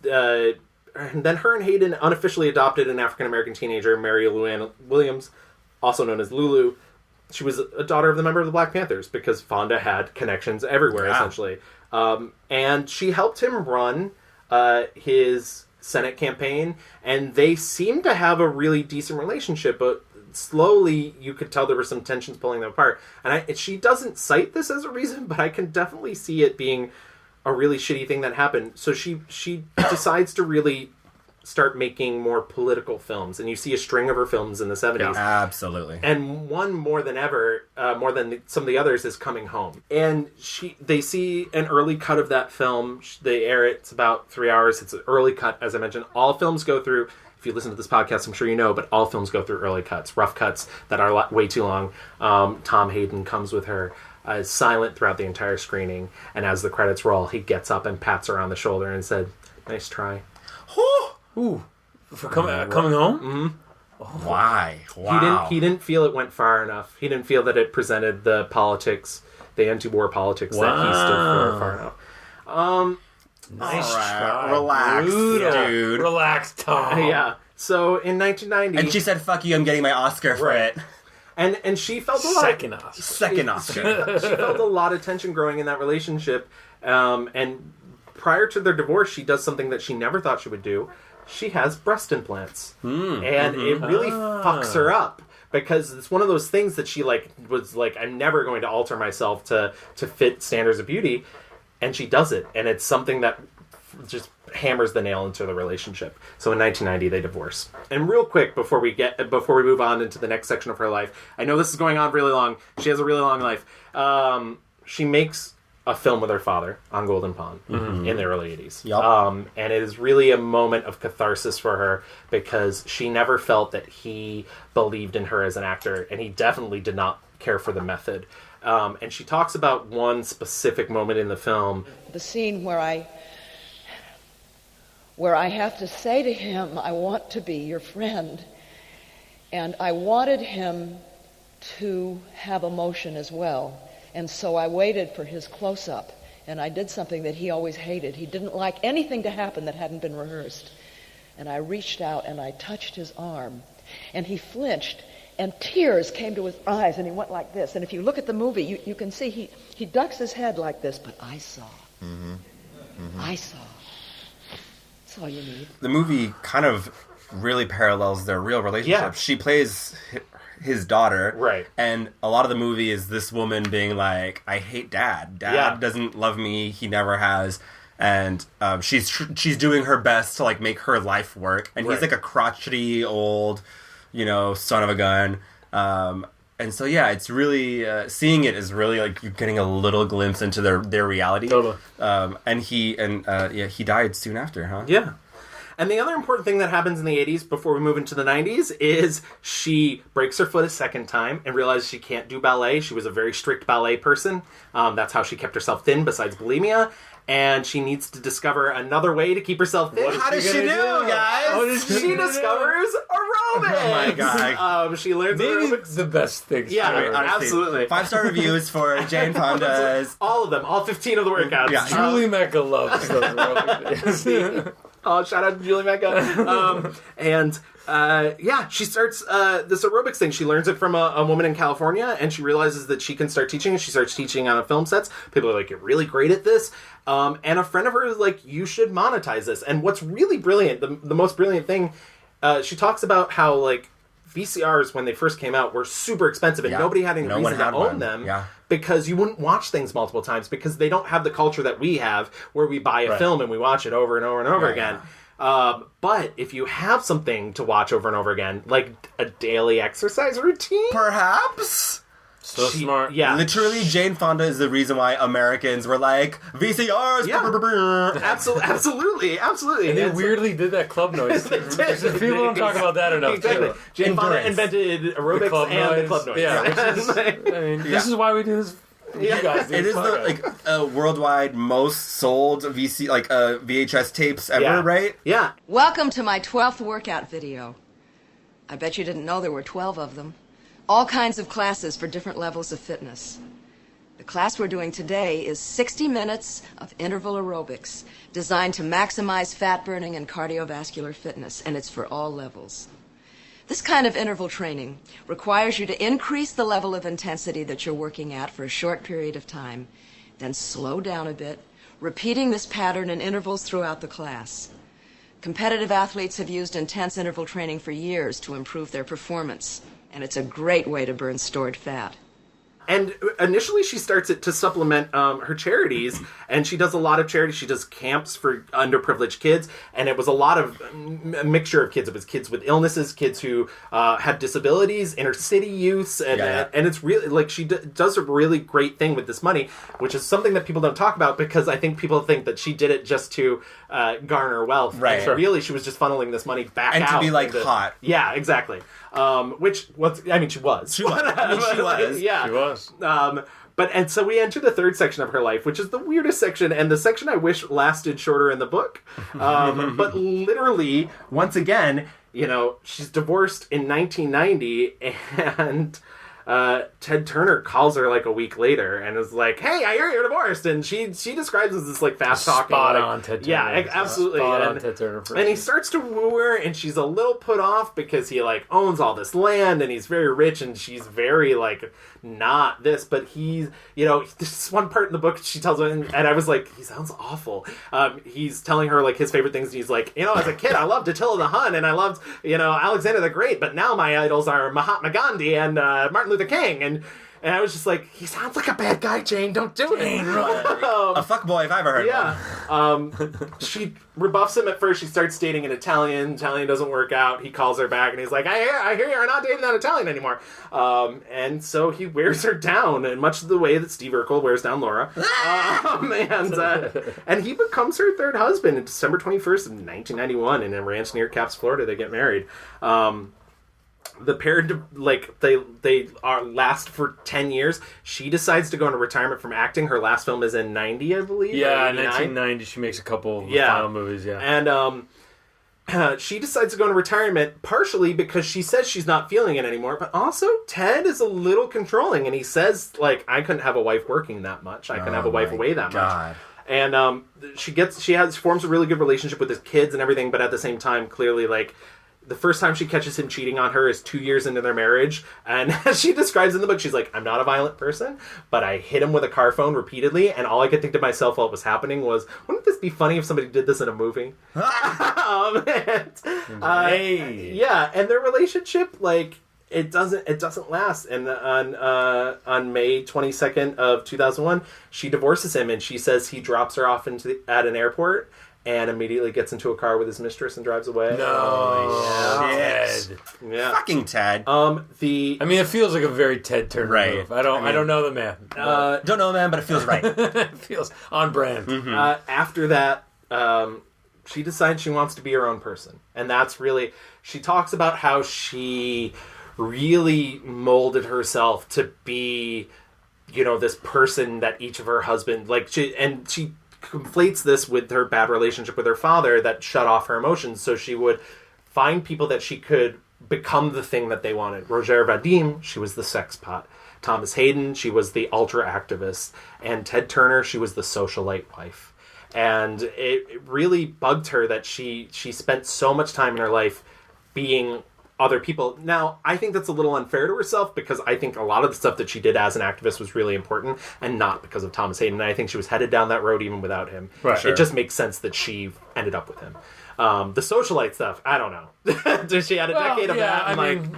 then her and Hayden unofficially adopted an African-American teenager, Mary Luann Williams, also known as Lulu. She was a daughter of the member of the Black Panthers because Fonda had connections everywhere, essentially. And she helped him run his Senate campaign, and they seemed to have a really decent relationship, but slowly you could tell there were some tensions pulling them apart. And she doesn't cite this as a reason, but I can definitely see it being a really shitty thing that happened. So she decides to really start making more political films, and you see a string of her films in the 70s. Yeah, absolutely. And one more than ever, more than some of the others, is Coming Home. And they see an early cut of that film. They air it. It's about 3 hours. It's an early cut, as I mentioned. All films go through, if you listen to this podcast, I'm sure you know, but all films go through early cuts, rough cuts that are way too long. Tom Hayden comes with her, is silent throughout the entire screening, and as the credits roll, he gets up and pats her on the shoulder and said, "Nice try." Ooh, for coming home? Mm-hmm. Oh. Why? Wow. He didn't feel it went far enough. He didn't feel that it presented the politics, the anti-war politics that he stood for far enough. Nice try. Relax, dude. Relax, Tom. Yeah. So in 1990, and she said, "Fuck you! I'm getting my Oscar for it." And she felt a lot. Second Oscar. She felt a lot of tension growing in that relationship. And prior to their divorce, she does something that she never thought she would do. She has breast implants, and it really fucks her up because it's one of those things that she was like, I'm never going to alter myself to fit standards of beauty, and she does it, and it's something that just hammers the nail into the relationship. So in 1990, they divorce. And real quick, before we move on into the next section of her life, I know this is going on really long. She has a really long life. She makes a film with her father on Golden Pond in the early 80s. Yep. And it is really a moment of catharsis for her because she never felt that he believed in her as an actor, and he definitely did not care for the method. And she talks about one specific moment in the film. The scene where I have to say to him, I want to be your friend. And I wanted him to have emotion as well. And so I waited for his close-up, and I did something that he always hated. He didn't like anything to happen that hadn't been rehearsed. And I reached out and I touched his arm, and he flinched, and tears came to his eyes, and he went like this. And if you look at the movie, you can see he ducks his head like this, but I saw. I saw. That's all you need. The movie kind of really parallels their real relationship. Yeah. She plays his daughter, right? And a lot of the movie is this woman being like, "I hate Dad. Dad doesn't love me. He never has." And she's doing her best to like make her life work. And he's like a crotchety old, son of a gun. And so it's really seeing it is really like you're getting a little glimpse into their reality. Totally. And he died soon after, huh? Yeah. And the other important thing that happens in the 80s before we move into the 90s is she breaks her foot a second time and realizes she can't do ballet. She was a very strict ballet person. That's how she kept herself thin besides bulimia. And she needs to discover another way to keep herself thin. How does she do, guys? She discovers aerobics. Oh my god! She learns aerobics. The best thing. Yeah, absolutely. 5-star reviews for Jane Fonda's. All of them. All 15 of the workouts. Yeah. Julie Mecca loves those aerobics. Oh, shout out to Julie Mecca. She starts this aerobics thing. She learns it from a woman in California, and she realizes that she can start teaching. She starts teaching on film sets. People are like, "You're really great at this." And a friend of hers is like, "You should monetize this." And what's really brilliant, the most brilliant thing, she talks about how like VCRs when they first came out were super expensive, and nobody had any reason to own them. Yeah. Because you wouldn't watch things multiple times because they don't have the culture that we have where we buy a film and we watch it over and over and over again. But if you have something to watch over and over again, like a daily exercise routine, perhaps. So smart. Yeah. Literally, Jane Fonda is the reason why Americans were like, VCRs! Yeah. Absolutely. And they weirdly did that club noise. People don't talk about that enough. Exactly. Jane Fonda invented aerobics and the club noise. Yeah. This is why we do this. You guys do it is the worldwide most sold VHS tapes ever, right? Yeah. Welcome to my 12th workout video. I bet you didn't know there were 12 of them. All kinds of classes for different levels of fitness. The class we're doing today is 60 minutes of interval aerobics designed to maximize fat burning and cardiovascular fitness, and it's for all levels. This kind of interval training requires you to increase the level of intensity that you're working at for a short period of time, then slow down a bit, repeating this pattern in intervals throughout the class. Competitive athletes have used intense interval training for years to improve their performance, and it's a great way to burn stored fat. And initially she starts it to supplement her charities, and she does a lot of charities. She does camps for underprivileged kids, and it was a lot of a mixture of kids. It was kids with illnesses, kids who have disabilities, inner city youths, and it's really, like, she does a really great thing with this money, which is something that people don't talk about, because I think people think that she did it just to garner wealth. Right. And really, she was just funneling this money back and out. And to be, like, hot. Yeah, exactly. Which was, I mean, she was. She was. Yeah. She was. And so we enter the third section of her life, which is the weirdest section, and the section I wish lasted shorter in the book. But literally, once again, she's divorced in 1990, and Ted Turner calls her like a week later and is like, "Hey, I hear you're divorced," and she describes as this like fast talking, spot on Ted Turner. Yeah, absolutely. Spot on Ted Turner. And he starts to woo her, and she's a little put off because he like owns all this land and he's very rich, and she's very like not this, but he's this one part in the book she tells him, and I was like, he sounds awful. He's telling her like his favorite things, and he's like, as a kid I loved Attila the Hun and I loved Alexander the Great, but now my idols are Mahatma Gandhi and Martin Luther King, and I was just like, he sounds like a bad guy, Jane. Don't do it. A fuckboy if I ever heard one. She rebuffs him at first. She starts dating an Italian. Italian doesn't work out. He calls her back, and he's like, I hear you're not dating that Italian anymore. And so he wears her down, in much the way that Steve Urkel wears down Laura. And he becomes her third husband on December 21st of 1991 in a ranch near Caps, Florida. They get married. The pair, they last for 10 years. She decides to go into retirement from acting. Her last film is in 90, I believe. Yeah, 1990. She makes a couple of final movies, And she decides to go into retirement partially because she says she's not feeling it anymore, but also Ted is a little controlling, and he says, like, I couldn't have a wife working that much. I couldn't have a wife away that much. And she forms a really good relationship with his kids and everything, but at the same time, clearly, like, the first time she catches him cheating on her is 2 years into their marriage, and as she describes in the book, she's like, I'm not a violent person, but I hit him with a car phone repeatedly, and all I could think to myself while it was happening was, wouldn't this be funny if somebody did this in a movie? And their relationship, like, it doesn't last. And on May 22nd of 2001, she divorces him, and she says he drops her off at an airport and immediately gets into a car with his mistress and drives away. Ted. Yeah. Fucking Ted. It feels like a very Ted Turner move. I don't know the man. Don't know the man, but it feels right. It feels on brand. Mm-hmm. After that, she decides she wants to be her own person. And that's really... She talks about how she really molded herself to be, this person that each of her husbands... She conflates this with her bad relationship with her father that shut off her emotions, so she would find people that she could become the thing that they wanted. Roger Vadim, she was the sex pot. Thomas Hayden, she was the ultra activist. And Ted Turner, she was the socialite wife. And it really bugged her that she spent so much time in her life being other people. Now, I think that's a little unfair to herself, because I think a lot of the stuff that she did as an activist was really important, and not because of Thomas Hayden. And I think she was headed down that road even without him. Right. It just makes sense that she ended up with him. The socialite stuff, I don't know. She had a decade of that.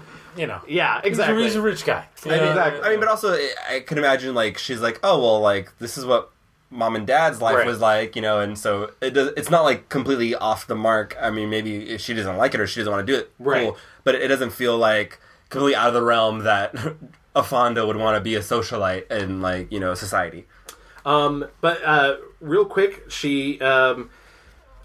Yeah, exactly. He's a rich guy. Exactly. But also, I can imagine, like, she's like, oh, well, like, this is what Mom and Dad's life was like, and so it's not, like, completely off the mark. I mean, maybe if she doesn't like it or she doesn't want to do it, cool. But it doesn't feel, like, completely out of the realm that a Fonda would want to be a socialite in, like, society. But real quick, she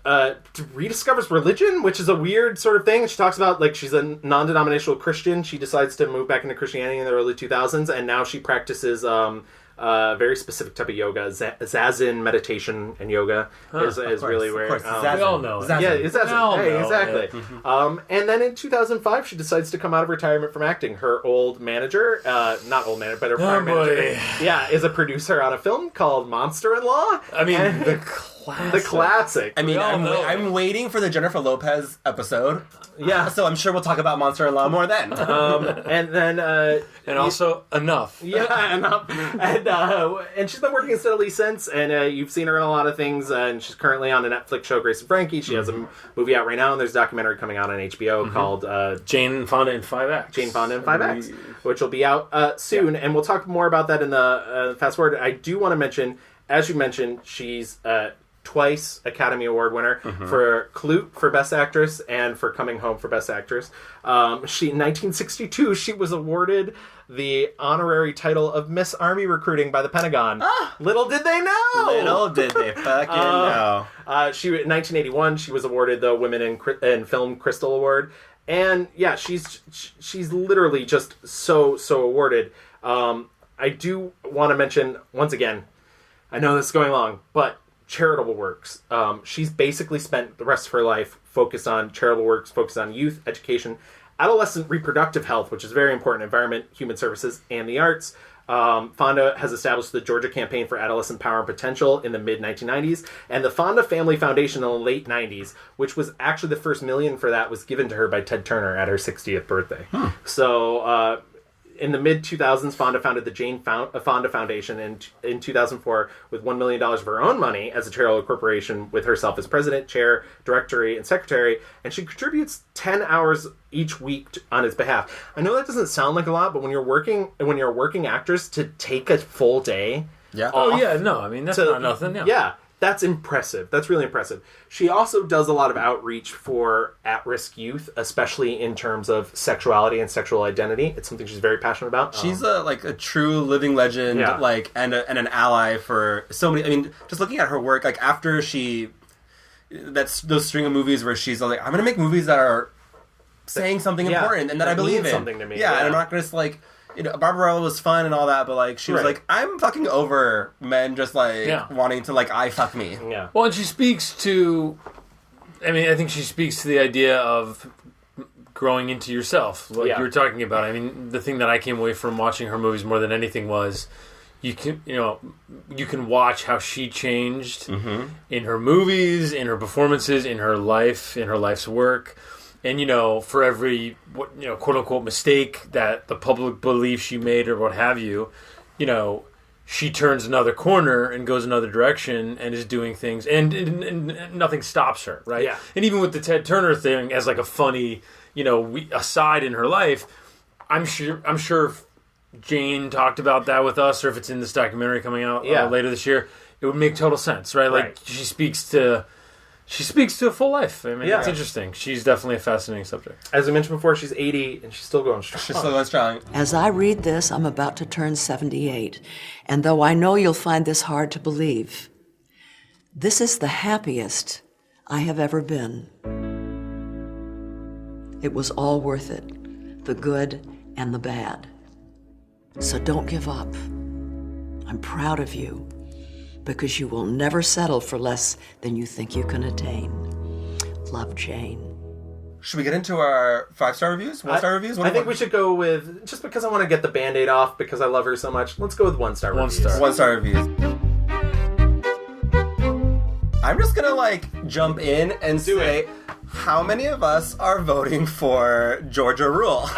rediscovers religion, which is a weird sort of thing. She talks about, like, she's a non-denominational Christian. She decides to move back into Christianity in the early 2000s, and now she practices very specific type of yoga. Zazen meditation and yoga is really where... we all know. Zazen. Yeah, Zazen. Hey, exactly. Yeah. And then in 2005, she decides to come out of retirement from acting. Her old manager, not old manager, but her prior manager, is a producer on a film called Monster-in-Law. I mean, the classic. I mean, I'm waiting for the Jennifer Lopez episode. Yeah. So I'm sure we'll talk about Monster-in-Law more then. And then... and also, enough. Yeah, enough. And she's been working steadily since, and you've seen her in a lot of things, and she's currently on a Netflix show, Grace and Frankie. She has a movie out right now, and there's a documentary coming out on HBO called... Jane Fonda in 5X. Jane Fonda in 5X, which will be out soon, and we'll talk more about that in the fast forward. I do want to mention, as you mentioned, she's... twice Academy Award winner for Clute for Best Actress and for Coming Home for Best Actress. In 1962, she was awarded the honorary title of Miss Army Recruiting by the Pentagon. Little did they know! Little did they fucking know. In 1981, she was awarded the Women in Film Crystal Award. And yeah, she's literally just so awarded. I do want to mention, once again, I know this is going long, but charitable works. She's basically spent the rest of her life focused on charitable works, focused on youth, education, adolescent reproductive health, which is very important, environment, human services, and the arts. Fonda has established the Georgia Campaign for Adolescent Power and Potential in the mid-1990s, and the Fonda Family Foundation in the late 90s, which was actually the first $1 million for that, was given to her by Ted Turner at her 60th birthday. So, in the mid-2000s, Fonda founded the Jane Fonda Foundation in 2004 with $1 million of her own money as a charitable corporation, with herself as president, chair, directory, and secretary, and she contributes 10 hours each week on its behalf. I know that doesn't sound like a lot, but when you're a working actress, to take a full day off, I mean, that's not nothing. Yeah, that's impressive. That's really impressive. She also does a lot of outreach for at-risk youth, especially in terms of sexuality and sexual identity. It's something she's very passionate about. She's a true living legend, and an ally for so many. I mean, just looking at her work, like after that's those string of movies where she's like, I'm going to make movies that are saying something important and that I believe in. Something to me. Yeah, and I'm not going to Barbarella was fun and all that, but she was like, I'm fucking over men just wanting to I fuck me. Yeah. Well, and she speaks to, I think she speaks to the idea of growing into yourself, you were talking about. I mean, the thing that I came away from watching her movies more than anything was you can watch how she changed in her movies, in her performances, in her life, in her life's work. And, for every, quote-unquote mistake that the public believes she made or what have you, she turns another corner and goes another direction and is doing things. And nothing stops her, right? Yeah. And even with the Ted Turner thing as a funny, aside in her life, I'm sure Jane talked about that with us, or if it's in this documentary coming out later this year, it would make total sense, right? She speaks to a full life. I mean, it's interesting. She's definitely a fascinating subject. As I mentioned before, she's 80 and she's still going strong. She's still going strong. As I read this, I'm about to turn 78. And though I know you'll find this hard to believe, this is the happiest I have ever been. It was all worth it, the good and the bad. So don't give up. I'm proud of you, because you will never settle for less than you think you can attain. Love, Jane. Should we get into our 5-star reviews? 1-star reviews? I think we should go with, just because I want to get the Band-Aid off because I love her so much, let's go with 1-star reviews. 1-star reviews. I'm just gonna jump in and say, how many of us are voting for Georgia Rule?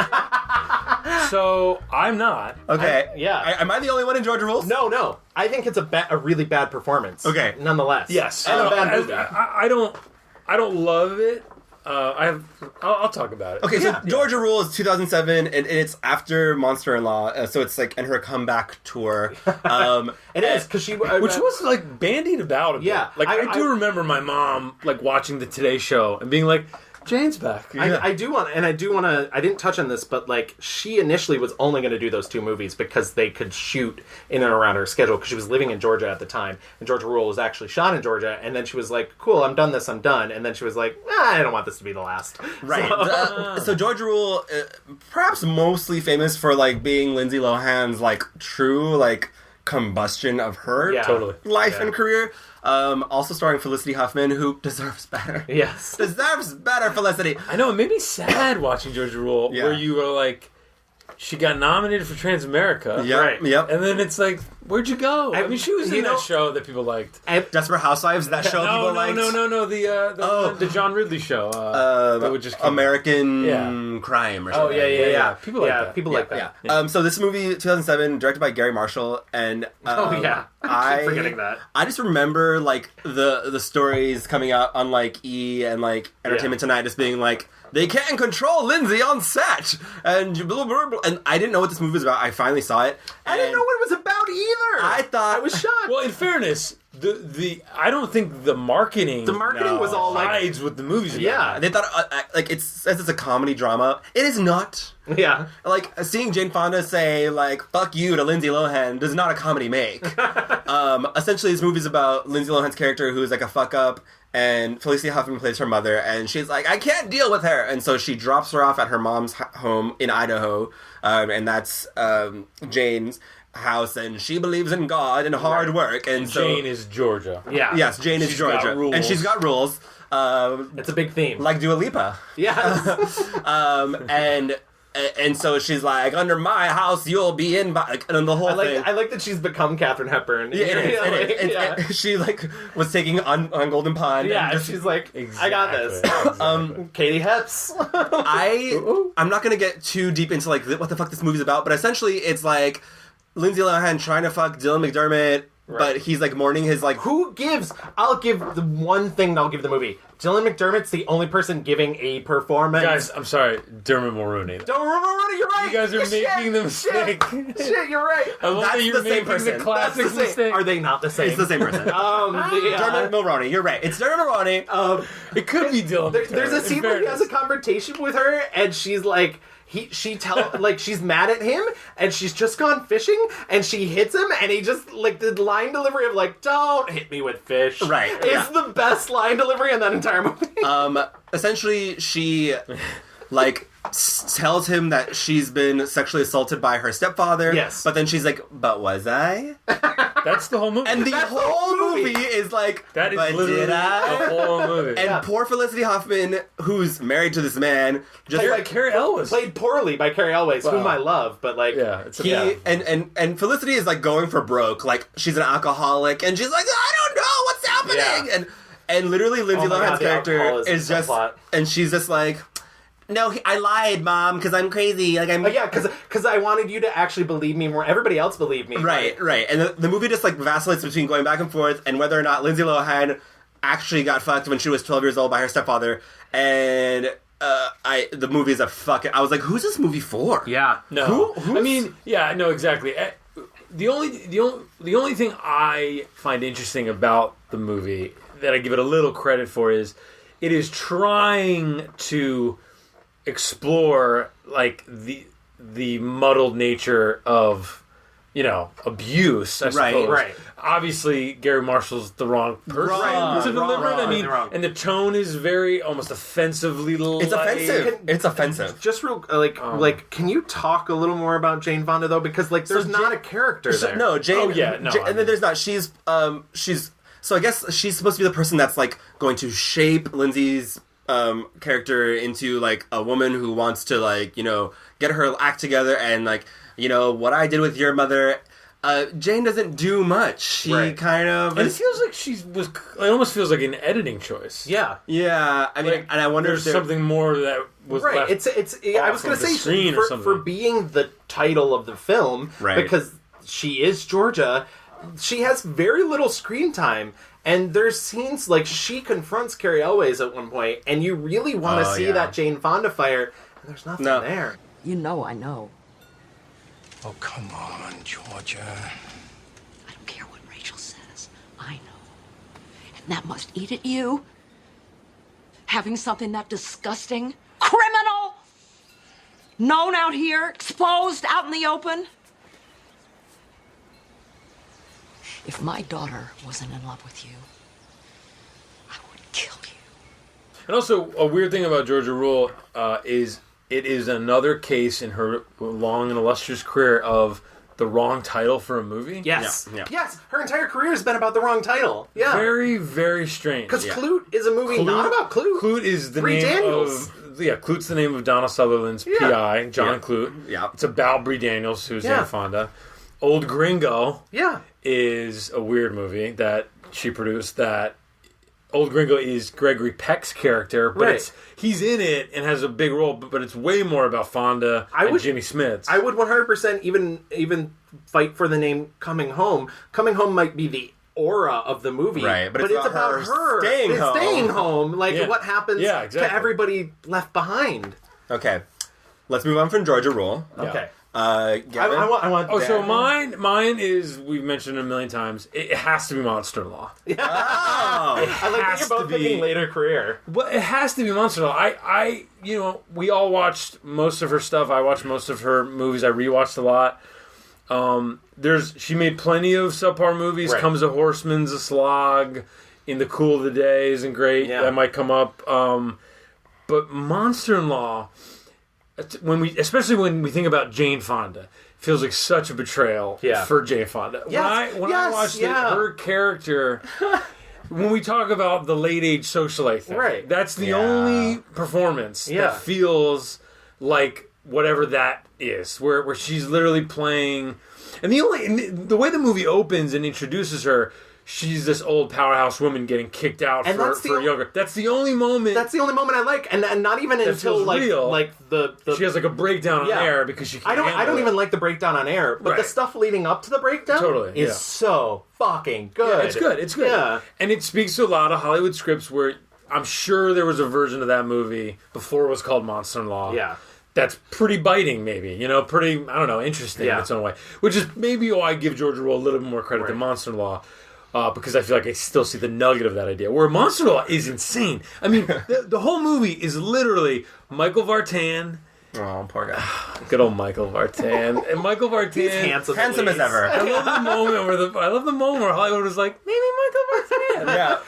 So, I'm not. Okay. Am I the only one in Georgia Rules? No. I think it's a really bad performance. Okay. Nonetheless. Yes. And a bad movie. I don't love it. I'll talk about it. Okay, so Georgia Rule is 2007, and it's after Monster-in-Law, so it's in her comeback tour. It is, because she... which was, bandied about a bit. Yeah. I do remember my mom, watching the Today Show and being like, Jane's back. Yeah. I didn't touch on this, but she initially was only going to do those 2 movies because they could shoot in and around her schedule, because she was living in Georgia at the time, and Georgia Rule was actually shot in Georgia, and then she was like, cool, I'm done, and then she was like, I don't want this to be the last. Right. So Georgia Rule, perhaps mostly famous for being Lindsay Lohan's true combustion of her life and career. Also starring Felicity Huffman, who deserves better. Yes. Deserves better, Felicity. I know, it made me sad watching Georgia Rule, where you were like, she got nominated for Transamerica. Yep, right. Yep. And then it's like, where'd you go? I mean, she was in that show that people liked. Desperate Housewives, that show people liked? No, the John Ridley show. That would just American Crime or something. Oh, yeah. People like that. People like that. So this movie, 2007, directed by Gary Marshall, and I keep forgetting that. I just remember like the stories coming out on like E! and like Entertainment Tonight, just being like, they can't control Lindsay on set, and blah, blah, blah. And I didn't know what this movie was about. I finally saw it. I didn't know what it was about either. I thought I was shocked. Well, in fairness, the I don't think the marketing was all like hides what the movie's about. Yeah, they thought like it says it's a comedy drama. It is not. Yeah, like seeing Jane Fonda say like "fuck you" to Lindsay Lohan does not a comedy make. Essentially, this movie's about Lindsay Lohan's character, who is like a fuck up. And Felicity Huffman plays her mother, and she's like, I can't deal with her. And so she drops her off at her mom's home in Idaho, and that's Jane's house, and she believes in God and hard work. And so Jane is Georgia. Yeah. Yes, Jane is Georgia. And she's got rules. It's a big theme. Like Dua Lipa. Yes. And so she's like, under my house, you'll be in by... And the whole thing... I like that she's become Katharine Hepburn. Yeah, it is. She, like, was taking on Golden Pond. Yeah, and she's like, I got this. Katie Heps. I'm not going to get too deep into, like, what the fuck this movie's about, but essentially it's, like, Lindsay Lohan trying to fuck Dylan McDermott, but he's, like, mourning his, like... I'll give the one thing I'll give the movie. Dylan McDermott's the only person giving a performance. Guys, I'm sorry. Dermot Mulroney. Dermot Mulroney, you're right! You guys are making the mistake. Shit, you're right. I love that you're making the classic mistake. Are they not the same? It's the same person. Dermot Mulroney, you're right. It's Dermot Mulroney. It could be Dylan McDermott. There's a scene where he has a confrontation with her, and she's like... she's mad at him, and she's just gone fishing, and she hits him, and he just, like, the line delivery of, like, don't hit me with fish. Right. Is the best line delivery in that entire movie. Essentially, she, like, tells him that she's been sexually assaulted by her stepfather. Yes. But then she's like, but was I? That's the whole movie. And the whole movie is like, that is literally the whole movie. And poor Felicity Huffman, who's married to this man, just played by Carrie Elwes. Played poorly by Carrie Elwes, whom I love, but like and Felicity is like going for broke. Like she's an alcoholic, and she's like, I don't know what's happening. And literally Lindsay Lohan's character is just, and she's just like, no, I lied, Mom, because I'm crazy. Like I'm because I wanted you to actually believe me more. Everybody else believed me. Right. And the movie just like vacillates between going back and forth and whether or not Lindsay Lohan actually got fucked when she was 12 years old by her stepfather. And the movie is a fucking... I was like, who's this movie for? Yeah. No. I mean, yeah, no, exactly. The only thing I find interesting about the movie that I give it a little credit for is it is trying to explore like the muddled nature of abuse, I suppose. Right. Obviously, Gary Marshall's the wrong person to deliver it. I mean, and the tone is very almost offensively light. It's offensive. Just real like, can you talk a little more about Jane Fonda though? Because like, there's not a character there. No, Jane. And then there's not. She's. So I guess she's supposed to be the person that's like going to shape Lindsay's character into like a woman who wants to like get her act together and like what I did with your mother. Jane doesn't do much. She kind of... And it feels like it almost feels like an editing choice. Yeah. Yeah. I mean, and I wonder if there's something more that was left I was going to say, for being the title of the film, because she is Georgia, she has very little screen time. And there's scenes like she confronts Carrie Elwes at one point, and you really want to see that Jane Fonda fire, and there's nothing there. You know I know. Oh, come on, Georgia. I don't care what Rachel says. I know. And that must eat at you. Having something that disgusting, criminal, known out here, exposed out in the open. If my daughter wasn't in love with you, I would kill you. And also, a weird thing about Georgia Rule is it is another case in her long and illustrious career of the wrong title for a movie. Yes. Yes. Her entire career has been about the wrong title. Yeah. Very, very strange. Because Clute is a movie not about Clute. Clute is the Bree name Daniels. Clute's the name of Donna Sutherland's PI, John Clute. Yeah. It's about Bree Daniels, who's Jane Fonda. Old Gringo is a weird movie that she produced that Old Gringo is Gregory Peck's character, but he's in it and has a big role, but it's way more about Fonda and Jimmy Smits. I would 100% even fight for the name Coming Home. Coming Home might be the aura of the movie, right? But it's about her staying home. Like what happens to everybody left behind. Okay, let's move on from Georgia Rule. Okay. Gavin? I want. Oh, so mine is, we've mentioned it a million times. It has to be Monster Law. Yeah. I like that you're both picking later career. But it has to be Monster Law. I we all watched most of her stuff. I watched most of her movies. I rewatched a lot. She made plenty of subpar movies. Right. Comes a Horseman's a slog. In the Cool of the Day isn't great. Yeah. That might come up. But Monster Law, especially when we think about Jane Fonda, feels like such a betrayal for Jane Fonda. Yes. When I watched it, her character, when we talk about the late age socialite thing, that's the only performance that feels like whatever that is, where she's literally playing, and the way the movie opens and introduces her. She's this old powerhouse woman getting kicked out for younger. That's the only moment. That's the only moment I like, and not even until the she has like a breakdown on air because she can't. I don't even like the breakdown on air, but the stuff leading up to the breakdown is so fucking good. Yeah, it's good. It's good. Yeah. And it speaks to a lot of Hollywood scripts where I'm sure there was a version of that movie before it was called Monster in Law. Yeah. That's pretty biting, maybe. Pretty, I don't know, interesting in its own way. Which is maybe why I give Georgia Rule a little bit more credit than Monster in Law. Because I feel like I still see the nugget of that idea. Where Monster Law is insane. I mean, the whole movie is literally Michael Vartan. Oh, poor guy. Good old Michael Vartan. And Michael Vartan, he's handsome as ever. I love the moment where Hollywood was like, maybe Michael Vartan. Yeah.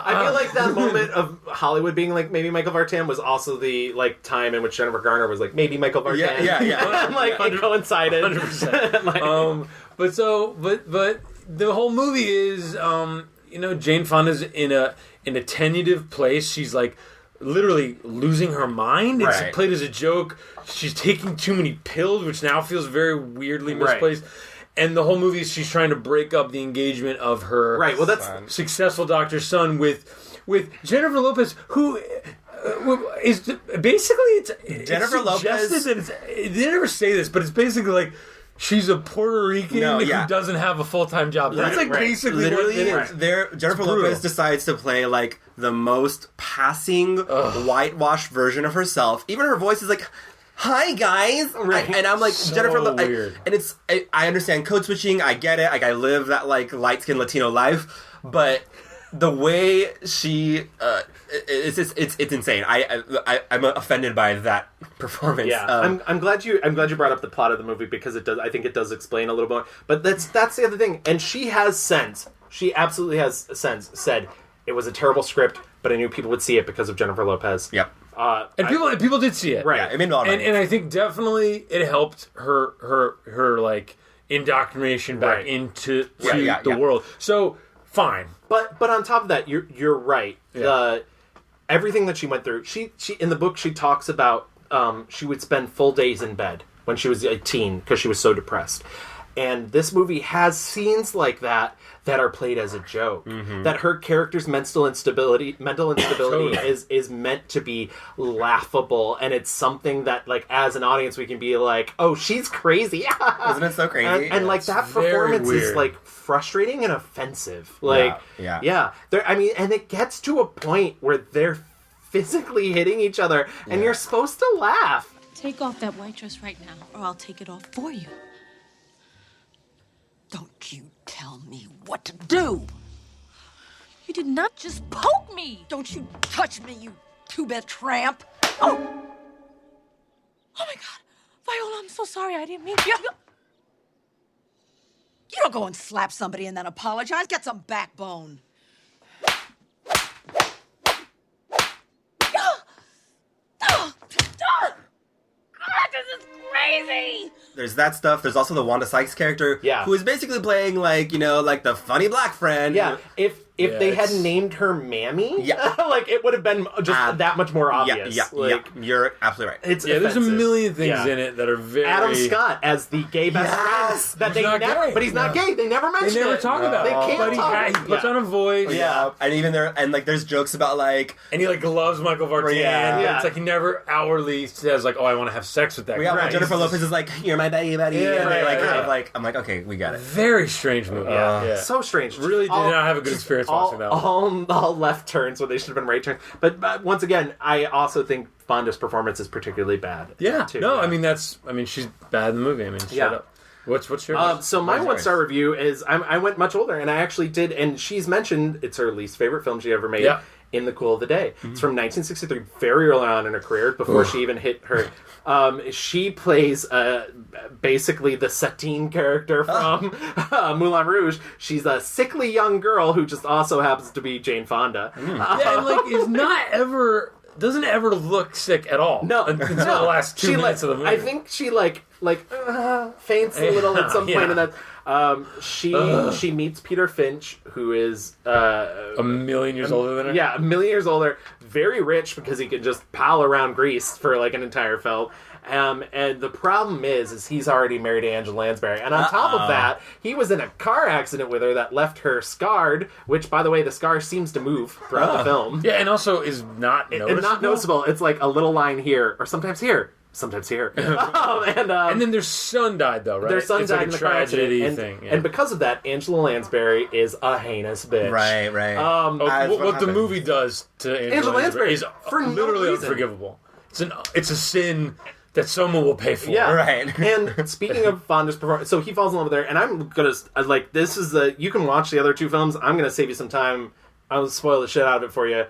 I feel like that moment of Hollywood being like, maybe Michael Vartan was also the time in which Jennifer Garner was like, maybe Michael Vartan. Yeah. It coincided. 100%. But the whole movie is, Jane Fonda's in a tentative place. She's like literally losing her mind. It's played as a joke. She's taking too many pills, which now feels very weirdly misplaced. And the whole movie is she's trying to break up the engagement of her that's successful doctor's son with Jennifer Lopez, who is basically Jennifer Lopez. They never say this, but it's basically like. She's a Puerto Rican who doesn't have a full-time job. That's basically literally what it is. Jennifer Lopez decides to play like the most passing, whitewashed version of herself. Even her voice is like, "Hi guys," and I'm like, so Jennifer. Weird. And it's I understand code switching. I get it. Like I live that like light-skinned Latino life, but the way she. It's insane. I'm offended by that performance. Yeah, I'm glad you brought up the plot of the movie because it does. I think it does explain a little more. But that's the other thing. And she has sense. She absolutely has sense. Said it was a terrible script, but I knew people would see it because of Jennifer Lopez. Yep. And people did see it. Right. Yeah, it made a lot of money. And I think definitely it helped her like indoctrination back into the world. So fine. But on top of that, you're right. Yeah. Everything that she went through, she in the book she talks about she would spend full days in bed when she was a teen because she was so depressed. And this movie has scenes like that are played as a joke. Mm-hmm. That her character's mental instability totally. is meant to be laughable, and it's something that like as an audience we can be like, oh, she's crazy. Isn't it so crazy? And like that performance is like frustrating and offensive. Like yeah. And it gets to a point where they're physically hitting each other, and you're supposed to laugh. Take off that white dress right now, or I'll take it off for you. Don't you tell me what to do! You did not just poke me! Don't you touch me, you two-bit tramp! Oh! Oh my God! Viola, I'm so sorry. I didn't mean to. You don't go and slap somebody and then apologize. Get some backbone. God, this is great! crazy. There's that stuff. There's also the Wanda Sykes character, who is basically playing like the funny black friend. Yeah, if they had named her Mammy, like it would have been just that much more obvious. Yeah, you're absolutely right. It's there's a million things in it that are very Adam Scott as the gay best friend that they never, but he's not gay. They never mention it. They never talk about it. They can't talk. He puts on a voice. And even there, and like there's jokes about like, and he like loves Michael Vartan. It's like he never outwardly says like, oh, I want to have sex with that guy. Right. Jennifer Lopez is like, you're my buddy, and they like I'm like, okay, we got it. Very strange movie. So strange. Really did not have a good experience watching that one. All left turns when they should have been right turns. But once again, I also think Fonda's performance is particularly bad. Too. No, I mean she's bad in the movie. I mean, shut up. What's yours? So my 1-star review is I went much older, and I actually did, and she's mentioned it's her least favorite film she ever made. In the Cool of the Day. It's from 1963, very early on in her career, before she even hit her. She plays basically the Satine character from Moulin Rouge. She's a sickly young girl who just also happens to be Jane Fonda. And like doesn't ever look sick at all. No, until the last 2 minutes of the movie. I think she faints a little at some point in that. She meets Peter Finch, who is a million years older than her. Yeah, a million years older. Very rich because he can just pal around Greece for like an entire film. And the problem is he's already married to Angela Lansbury. And on top of that, he was in a car accident with her that left her scarred, which, by the way, the scar seems to move throughout the film. Yeah, and also is not noticeable. It's not noticeable. It's like a little line here, or sometimes here. Sometimes here. And then their son died, though, right? Their son died in the tragedy thing. And because of that, Angela Lansbury is a heinous bitch. Right. What the movie does to Angela Lansbury is for literally no reason. Unforgivable. It's a sin that someone will pay for. Yeah, right. And speaking of Fonda's performance, so he falls in love with her, and I'm gonna this is you can watch the other two films. I'm gonna save you some time. I'll spoil the shit out of it for you.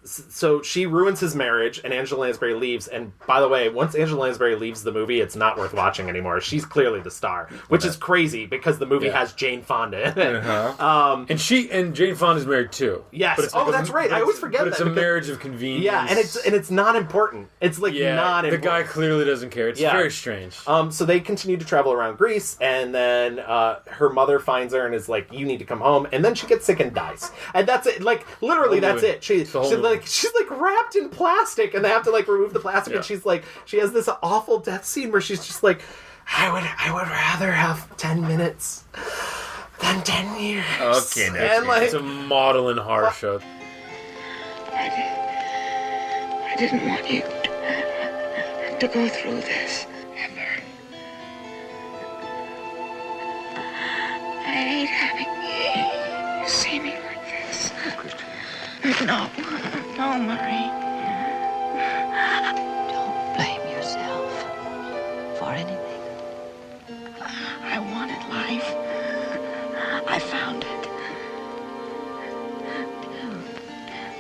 So she ruins his marriage, and Angela Lansbury leaves. And by the way, once Angela Lansbury leaves the movie, it's not worth watching anymore. She's clearly the star, which is crazy because the movie has Jane Fonda in it. And Jane Fonda's married too. Yes. But that's right. I always forget that. But it's a marriage of convenience. Yeah, and it's not important. It's not important. The guy clearly doesn't care. It's very strange. So they continue to travel around Greece, and then her mother finds her and is like, "You need to come home." And then she gets sick and dies, and that's it. Like literally, that's it. She's wrapped in plastic, and they have to like remove the plastic, and she has this awful death scene where she's just like, I would rather have 10 minutes than 10 years. Okay, it's a model in horror show. I didn't want you to go through this ever. I hate having you see me like this. No, Marie. Don't blame yourself for anything. I wanted life. I found it.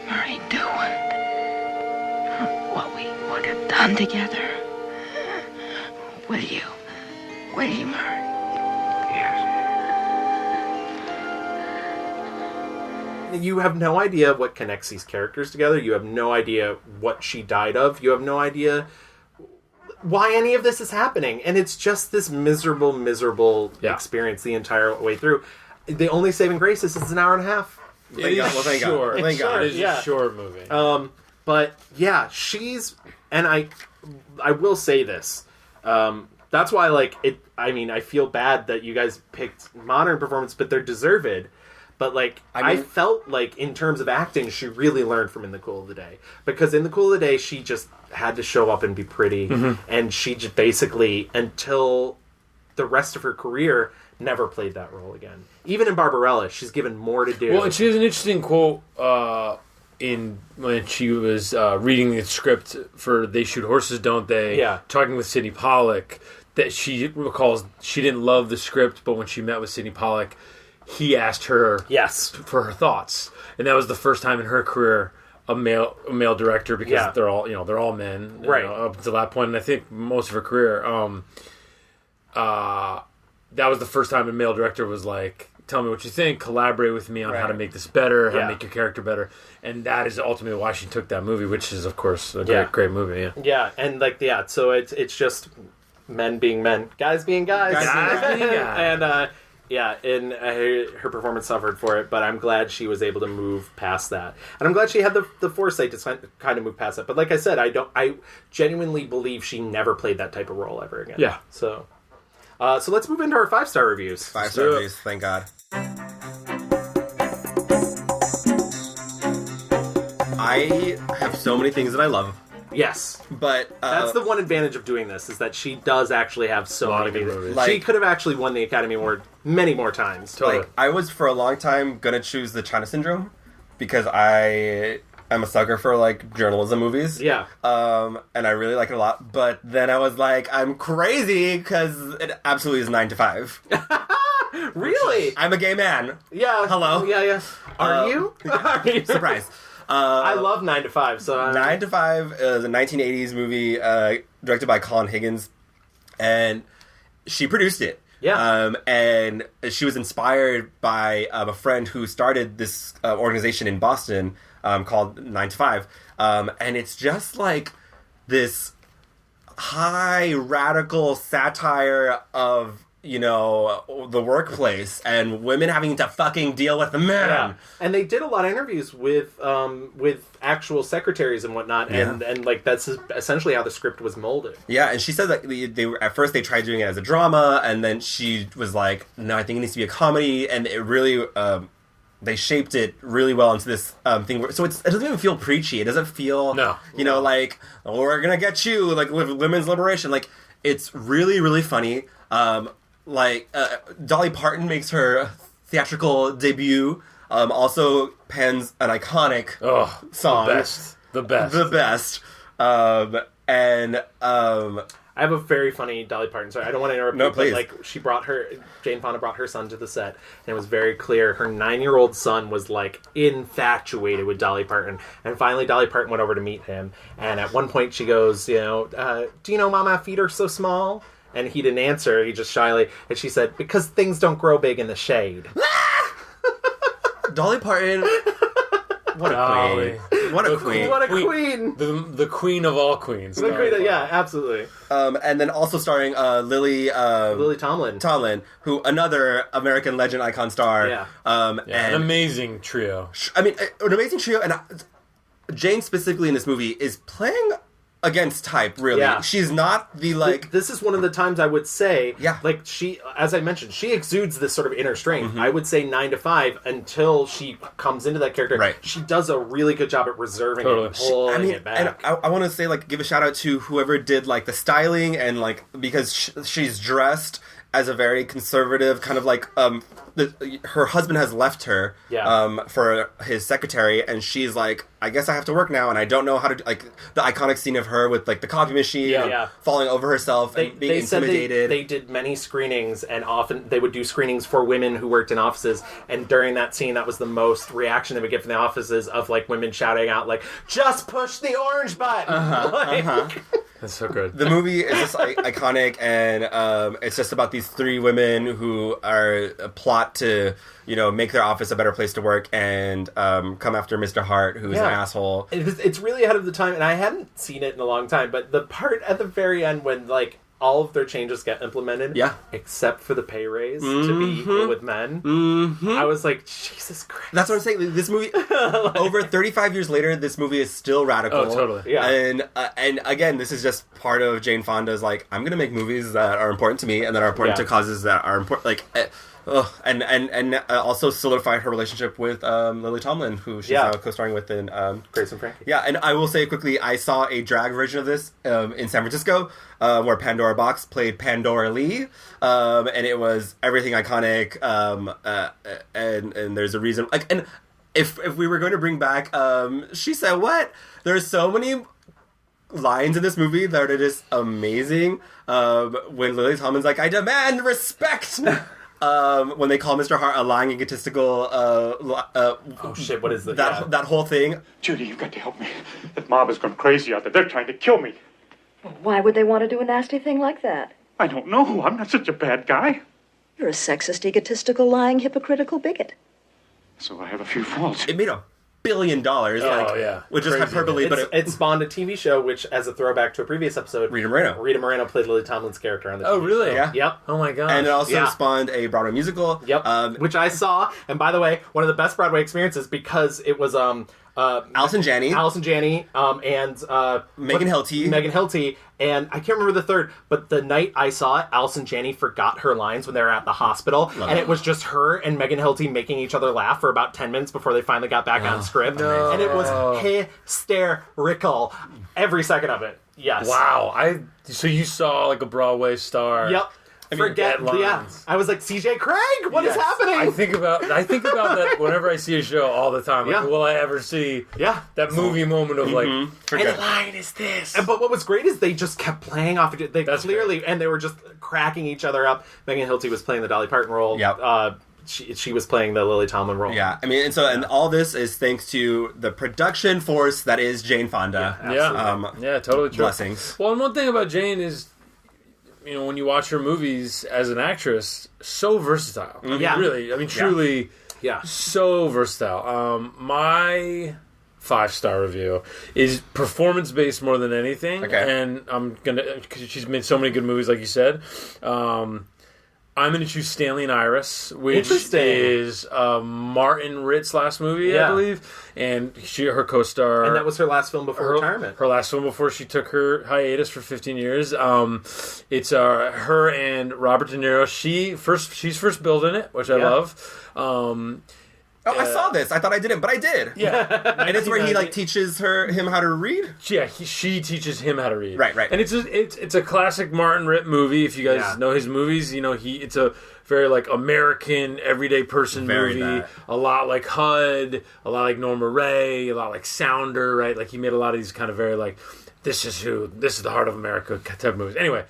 Marie, do what we would have done together. Will you? Will you, Marie? You have no idea what connects these characters together. You have no idea what she died of. You have no idea why any of this is happening. And it's just this miserable experience the entire way through. The only saving grace is it's an hour and a half. Thank God. It is a short movie. But yeah, and I will say this. That's why I feel bad that you guys picked modern performance, but they're deserved. But, I felt like, in terms of acting, she really learned from In the Cool of the Day. Because in The Cool of the Day, she just had to show up and be pretty. Mm-hmm. And she just basically, until the rest of her career, never played that role again. Even in Barbarella, she's given more to do. Well, and she has an interesting quote when she was reading the script for They Shoot Horses, Don't They? Yeah. Talking with Sidney Pollack, that she recalls she didn't love the script, but when she met with Sidney Pollack, he asked her for her thoughts, and that was the first time in her career a male director, because they're all men, right, up until that point, and I think most of her career, that was the first time a male director was like, tell me what you think, collaborate with me on how to make this better, how to make your character better, and that is ultimately why she took that movie, which is of course a great movie. And so it's just men being men, guys being guys. And and her performance suffered for it, but I'm glad she was able to move past that, and I'm glad she had the foresight to kind of move past that. But like I said, I genuinely believe she never played that type of role ever again. Yeah. So let's move into our 5-star reviews. 5-star reviews, thank God. I have so many things that I love. Yes, but that's the one advantage of doing this, is that she does actually have so many good movies. She could have actually won the Academy Award many more times. Totally. Like, I was for a long time gonna choose The China Syndrome because I am a sucker for like journalism movies. Yeah. And I really like it a lot. But then I was like, I'm crazy because it absolutely is 9 to 5. Really? I'm a gay man. Yeah. Hello. Yeah. Are you? Surprise. I love 9 to 5. So 9 to 5 is a 1980s movie directed by Colin Higgins, and she produced it. Yeah. And she was inspired by a friend who started this organization in Boston called 9 to 5, and it's just like this high radical satire of, you know, the workplace and women having to fucking deal with the men. Yeah. And they did a lot of interviews with actual secretaries and whatnot, and like that's essentially how the script was molded. Yeah, and she said that they at first they tried doing it as a drama, and then she was like, no, I think it needs to be a comedy, and it really they shaped it really well into this thing. So it doesn't even feel preachy. It doesn't feel like, oh, we're gonna get you, like women's liberation. Like, it's really, really funny. Dolly Parton makes her theatrical debut. Also pens an iconic song. The best. I have a very funny Dolly Parton. Sorry, I don't want to interrupt you, please. but like Jane Fonda brought her son to the set, and it was very clear her 9-year-old son was like infatuated with Dolly Parton. And finally, Dolly Parton went over to meet him, and at one point she goes, do you know, Mama, feet are so small? And he didn't answer. He just shyly, and she said, because things don't grow big in the shade. Dolly Parton. What a queen. What a queen. What a queen. The queen of all queens. The queen, yeah, absolutely. And then also starring Lily Tomlin, who another American legend icon star. Yeah. And an amazing trio. I mean, an amazing trio. And Jane specifically in this movie is playing against type, really. Yeah. She's not the, like... This is one of the times I would say, yeah, like, she, as I mentioned, she exudes this sort of inner strength. Mm-hmm. I would say 9 to 5 until she comes into that character. Right. She does a really good job at reserving it and pulling it back. And I want to say, like, give a shout out to whoever did, like, the styling and, like, because she's dressed as a very conservative kind of, like, her husband has left her for his secretary, and she's like, I guess I have to work now, and I don't know how to, like, the iconic scene of her with, like, the coffee machine falling over herself and being intimidated. They did many screenings, and often they would do screenings for women who worked in offices, and during that scene, that was the most reaction they would get from the offices of, like, women shouting out, like, just push the orange button! That's so good. The movie is just iconic, and it's just about these 3 women who are plot to, you know, make their office a better place to work and come after Mr. Hart, who's an asshole. It's really ahead of the time, and I hadn't seen it in a long time, but the part at the very end when, like, all of their changes get implemented, except for the pay raise to be equal with men. Mm-hmm. I was like, Jesus Christ. That's what I'm saying. This movie, over 35 years later, this movie is still radical. Oh, totally. Yeah. And again, this is just part of Jane Fonda's, like, I'm going to make movies that are important to me and that are important to causes that are important. Like, and also solidified her relationship with Lily Tomlin, who she's now co-starring with in Grace and Frankie. Yeah, and I will say quickly, I saw a drag version of this in San Francisco, where Pandora Box played Pandora Lee, and it was everything iconic, and there's a reason. Like, and if we were going to bring back, she said what? There's so many lines in this movie that are just amazing. When Lily Tomlin's like, I demand respect. When they call Mr. Hart a lying, egotistical, oh shit! What is that? That whole thing. Judy, you've got to help me. That mob has gone crazy out there. They're trying to kill me. Why would they want to do a nasty thing like that? I don't know. I'm not such a bad guy. You're a sexist, egotistical, lying, hypocritical bigot. So I have a few faults. It made a billion, which is hyperbole, but it spawned a TV show, which, as a throwback to a previous episode, Rita Moreno played Lily Tomlin's character on the TV really? show. Yeah. Yep. Oh my god. And it also spawned a Broadway musical. Yep. Which I saw, and by the way, one of the best Broadway experiences because it was Allison Janney, and Megan Hilty, and I can't remember the third, but the night I saw it, Allison Janney forgot her lines when they were at the hospital, it was just her and Megan Hilty making each other laugh for about 10 minutes before they finally got back on script, and it was hysterical, every second of it. Yes. Wow. So you saw like a Broadway star. Yep. I was like, CJ Craig, what is happening? I think about that whenever I see a show all the time. Like, will I ever see that movie moment of like, and the line is this. But what was great is they just kept playing off. They clearly, and they were just cracking each other up. Megan Hilty was playing the Dolly Parton role. Yep. She was playing the Lily Tomlin role. Yeah, I mean, and all this is thanks to the production force that is Jane Fonda. Yeah, totally true. Blessings. Well, and one thing about Jane is, when you watch her movies as an actress, so versatile. I mean, really, truly, so versatile. My 5-star review is performance-based more than anything. Okay. And because she's made so many good movies, like you said. I'm going to choose Stanley and Iris, which is Martin Ritt's last movie, I believe. And her co-star... And that was her last film before retirement. Her last film before she took her hiatus for 15 years. It's her and Robert De Niro. She's first billed in it, which I love. I saw this. I thought I didn't, but I did. Yeah. And it's where he teaches him how to read? Yeah, she teaches him how to read. Right. And it's a classic Martin Ritt movie. If you guys know his movies, it's a very American everyday person movie. A lot like HUD, a lot like Norma Ray, a lot like Sounder, right? Like he made a lot of these kind of very this is the heart of America type of movies. Anyway,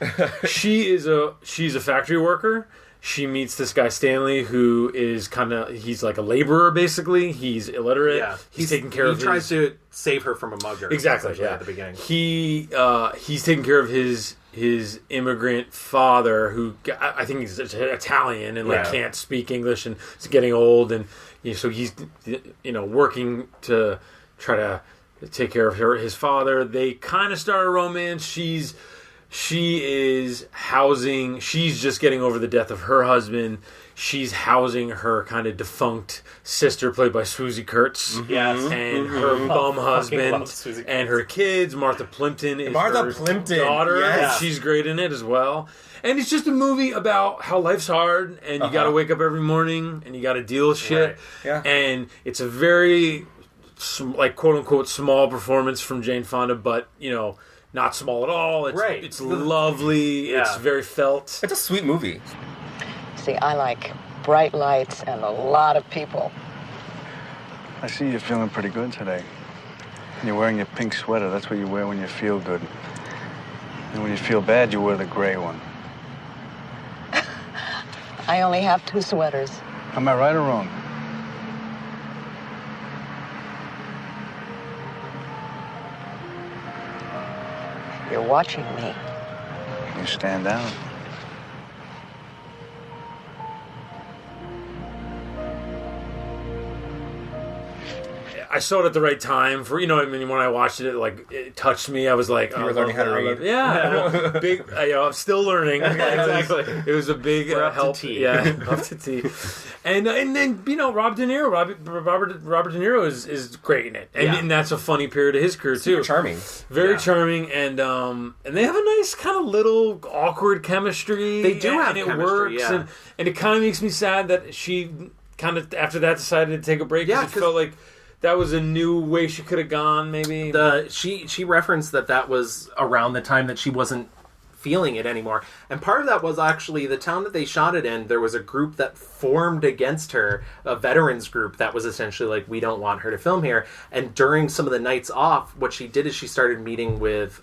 she's a factory worker. She meets this guy Stanley, who is he's like a laborer basically. He's illiterate. Yeah. He's taking care of. He tries to save her from a mugger. Exactly. Yeah. At the beginning, he's taking care of his immigrant father, who I think he's Italian and can't speak English and is getting old, and so he's working to try to take care of his father. They kind of start a romance. She's just getting over the death of her husband. She's housing her kind of defunct sister, played by Swoosie Kurtz. Yes. And her bum husband. And her kids. Martha Plimpton is her daughter. Yes. And she's great in it as well. And it's just a movie about how life's hard, and you gotta wake up every morning, and you gotta deal with shit. Right. Yeah. And it's a very, quote-unquote, small performance from Jane Fonda, but, not small at all. It's lovely. Yeah. It's very felt. It's a sweet movie. See, I like bright lights and a lot of people. I see you're feeling pretty good today. You're wearing your pink sweater. That's what you wear when you feel good. And when you feel bad, you wear the gray one. I only have 2 sweaters. Am I right or wrong? You're watching me. You stand down. I saw it at the right time for when I watched it, it touched me. I was like, you were learning how to read. Yeah, big. I'm still learning. Exactly. It was a big help. Yeah, up to tea. And then Robert De Niro is great in it, and that's a funny period of his career too. Charming, very charming, and they have a nice kind of little awkward chemistry. They do have and chemistry, it works, and it kind of makes me sad that she kind of after that decided to take a break. Yeah, because it felt like that was a new way she could have gone, maybe. She referenced that was around the time that she wasn't feeling it anymore. And part of that was actually the town that they shot it in, there was a group that formed against her, a veterans group that was essentially we don't want her to film here. And during some of the nights off, what she did is she started meeting with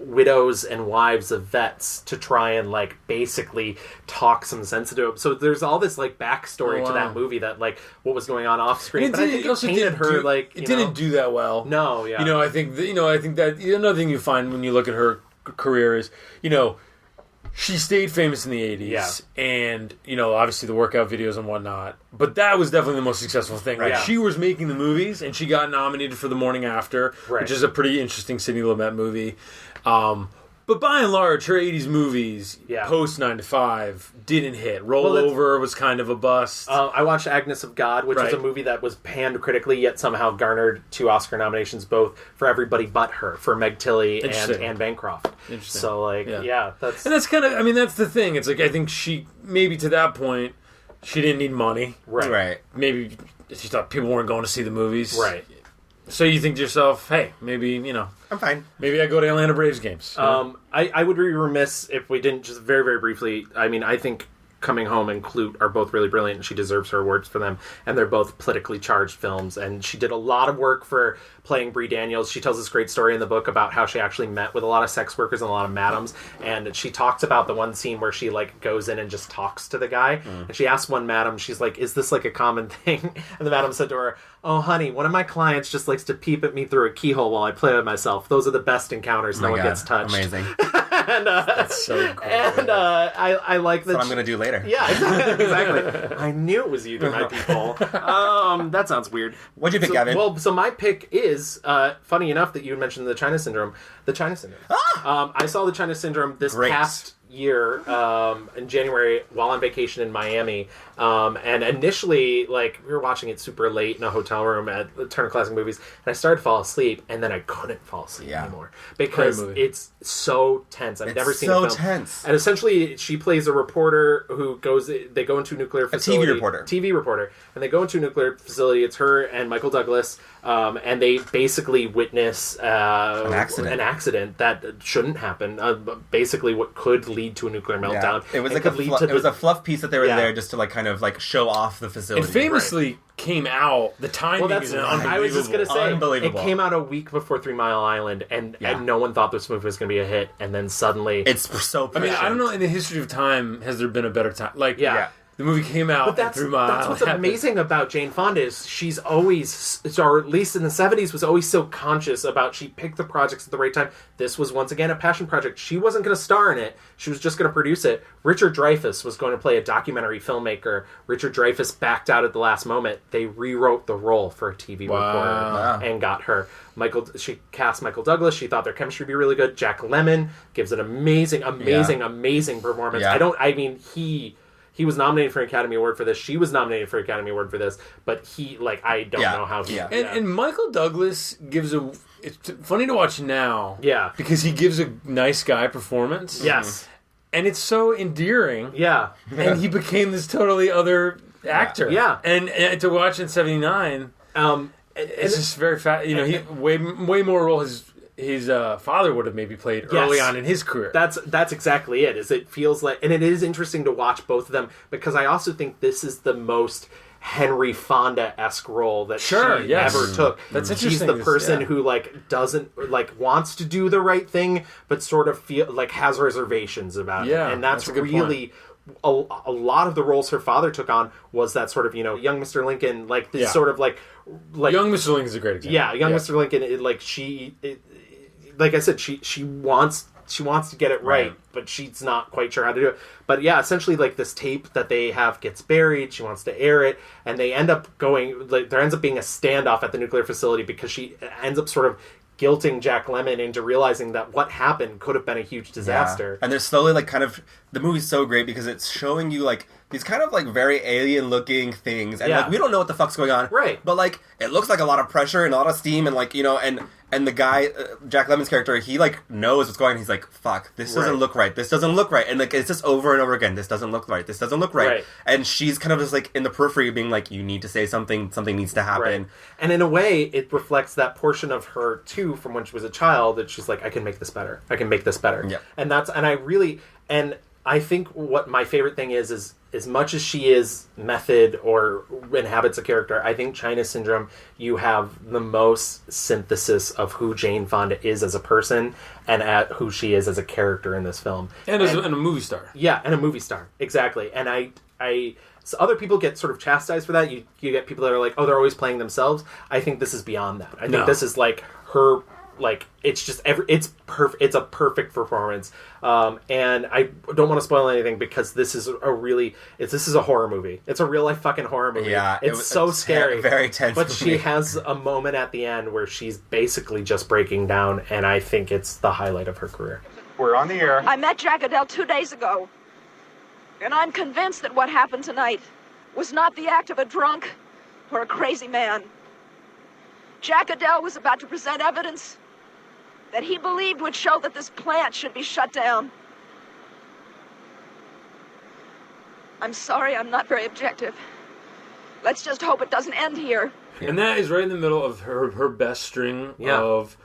widows and wives of vets to try and basically talk some sense into it. So there's all this backstory to that movie that what was going on off screen. But I think it painted her it didn't do that well. No, yeah. I think that another thing you find when you look at her career is she stayed famous in the 80s, and, you know, obviously the workout videos and whatnot, but that was definitely the most successful thing. Like, she was making the movies, and she got nominated for The Morning After, which is a pretty interesting Sidney Lumet movie. But by and large, her 80s movies, post 9 to 5, didn't hit. Rollover was kind of a bust. I watched Agnes of God, which is a movie that was panned critically, yet somehow garnered 2 Oscar nominations, both for everybody but her, for Meg Tilly and Anne Bancroft. Interesting. So, like, that's... And that's kind of, I mean, that's the thing. It's like, I think she, maybe to that point, she didn't need money. Right. Maybe she thought people weren't going to see the movies. Right. So you think to yourself, hey, maybe, you know... I'm fine. Maybe I go to Atlanta Braves games. I would be remiss if we didn't just very, very briefly... I mean, I think Coming Home and Clute are both really brilliant, and she deserves her awards for them. And they're both politically charged films. And she did a lot of work for playing Bree Daniels. She tells this great story in the book about how she actually met with a lot of sex workers and a lot of madams. And she talks about the one scene where she, like, goes in and just talks to the guy. And she asks one madam, she's like, is this, like, a common thing? And the madam said to her, oh, honey, one of my clients just likes to peep at me through a keyhole while I play with myself. Those are the best encounters. No one gets touched. Amazing. And, that's so cool. And I like that. That's what I'm going to do later. Yeah, exactly. I knew it was you, to my people. That sounds weird. What'd you pick, Gavin? Well, so my pick is, funny enough that you mentioned the China Syndrome. The China Syndrome. I saw the China Syndrome this past year in January while on vacation in Miami. And initially, like, we were watching it super late in a hotel room at Turner Classic Movies, and I started to fall asleep, and then I couldn't fall asleep anymore because it's so tense. I've never seen a film. Tense. And essentially, she plays a reporter who they go into a nuclear facility. TV reporter. And they go into a nuclear facility. It's her and Michael Douglas, and they basically witness an accident that shouldn't happen. Basically, what could lead to a nuclear meltdown. It was like it was a fluff piece that they were there just to, like, kind of, like, show off the facility. It famously came out. The timing is unbelievable. I was just going to say, it came out a week before 3 Mile Island, and no one thought this movie was going to be a hit, and then suddenly... It's so prescient. I mean, I don't know, in the history of time, has there been a better time? Like, the movie came out, but that's what's amazing about Jane Fonda is she's always, or at least in the 70s, was always so conscious about, she picked the projects at the right time. This was, once again, a passion project. She wasn't going to star in it. She was just going to produce it. Richard Dreyfuss was going to play a documentary filmmaker. Richard Dreyfuss backed out at the last moment. They rewrote the role for a TV reporter and got her. She cast Michael Douglas. She thought their chemistry would be really good. Jack Lemmon gives an amazing performance. Yeah. He was nominated for an Academy Award for this. She was nominated for an Academy Award for this. But I don't know how he... And Michael Douglas gives it's funny to watch now. Yeah. Because he gives a nice guy performance. Yes. And it's so endearing. Yeah. And he became this totally other actor. Yeah. And to watch in 79, it's just very fast. You know, he way more role his father would have maybe played early on in his career. That's exactly it. It feels like, and it is interesting to watch both of them because I also think this is the most Henry Fonda-esque role that she ever took. That's interesting. She's the person who doesn't wants to do the right thing, but sort of feel like has reservations about it. And that's really a lot of the roles her father took on was that sort of, you know, young Mr. Lincoln, like this sort of like young Mr. Lincoln's a great example. Yeah, young Mr. Lincoln. Like I said, she wants to get it right, but she's not quite sure how to do it. But yeah, essentially, like, this tape that they have gets buried. She wants to air it, and they end up going. Like, there ends up being a standoff at the nuclear facility because she ends up sort of guilting Jack Lemmon into realizing that what happened could have been a huge disaster. And they're slowly, like, kind of... The movie's so great because it's showing you, like, these kind of, like, very alien-looking things. And, like, we don't know what the fuck's going on. Right. But, like, it looks like a lot of pressure and a lot of steam and, like, you know, and the guy, Jack Lemmon's character, he, like, knows what's going on. He's like, fuck, this doesn't look right. This doesn't look right. And, like, it's just over and over again. This doesn't look right. This doesn't look right. And she's kind of just, like, in the periphery being like, you need to say something. Something needs to happen. Right. And in a way, it reflects that portion of her, too, from when she was a child, that she's like, I can make this better. I can make this better. Yeah. And I think what my favorite thing is as much as she is method or inhabits a character, I think China Syndrome, you have the most synthesis of who Jane Fonda is as a person and at who she is as a character in this film. And a movie star. Yeah, and a movie star. Exactly. And so other people get sort of chastised for that. You get people that are like, oh, they're always playing themselves. I think this is beyond that. I think this is like her like it's just it's perfect. It's a perfect performance, and I don't want to spoil anything because this is a horror movie. It's a real life fucking horror movie. Yeah, it's so scary, very tense. But she has a moment at the end where she's basically just breaking down, and I think it's the highlight of her career. We're on the air. I met Jack Adele 2 days ago, and I'm convinced that what happened tonight was not the act of a drunk or a crazy man. Jack Adele was about to present evidence that he believed would show that this plant should be shut down. I'm sorry, I'm not very objective. Let's just hope it doesn't end here. And that is right in the middle of her best string of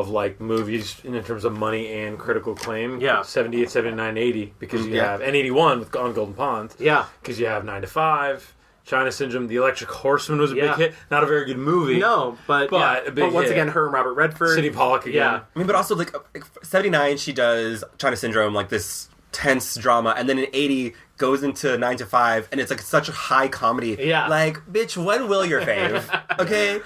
like movies in terms of money and critical acclaim. Yeah. 78, 79, 80, because you have, and 81 with On Golden Pond. Yeah. Because you have 9 to 5, China Syndrome, The Electric Horseman was a big hit. Not a very good movie. No, but a big but once hit. again, her and Robert Redford. Sidney Pollack again. Yeah. I mean, but also, like, 79, she does China Syndrome, like, this tense drama, and then in 80, goes into 9 to 5, and it's, like, such a high comedy. Yeah. Like, bitch, when will your fave? Okay?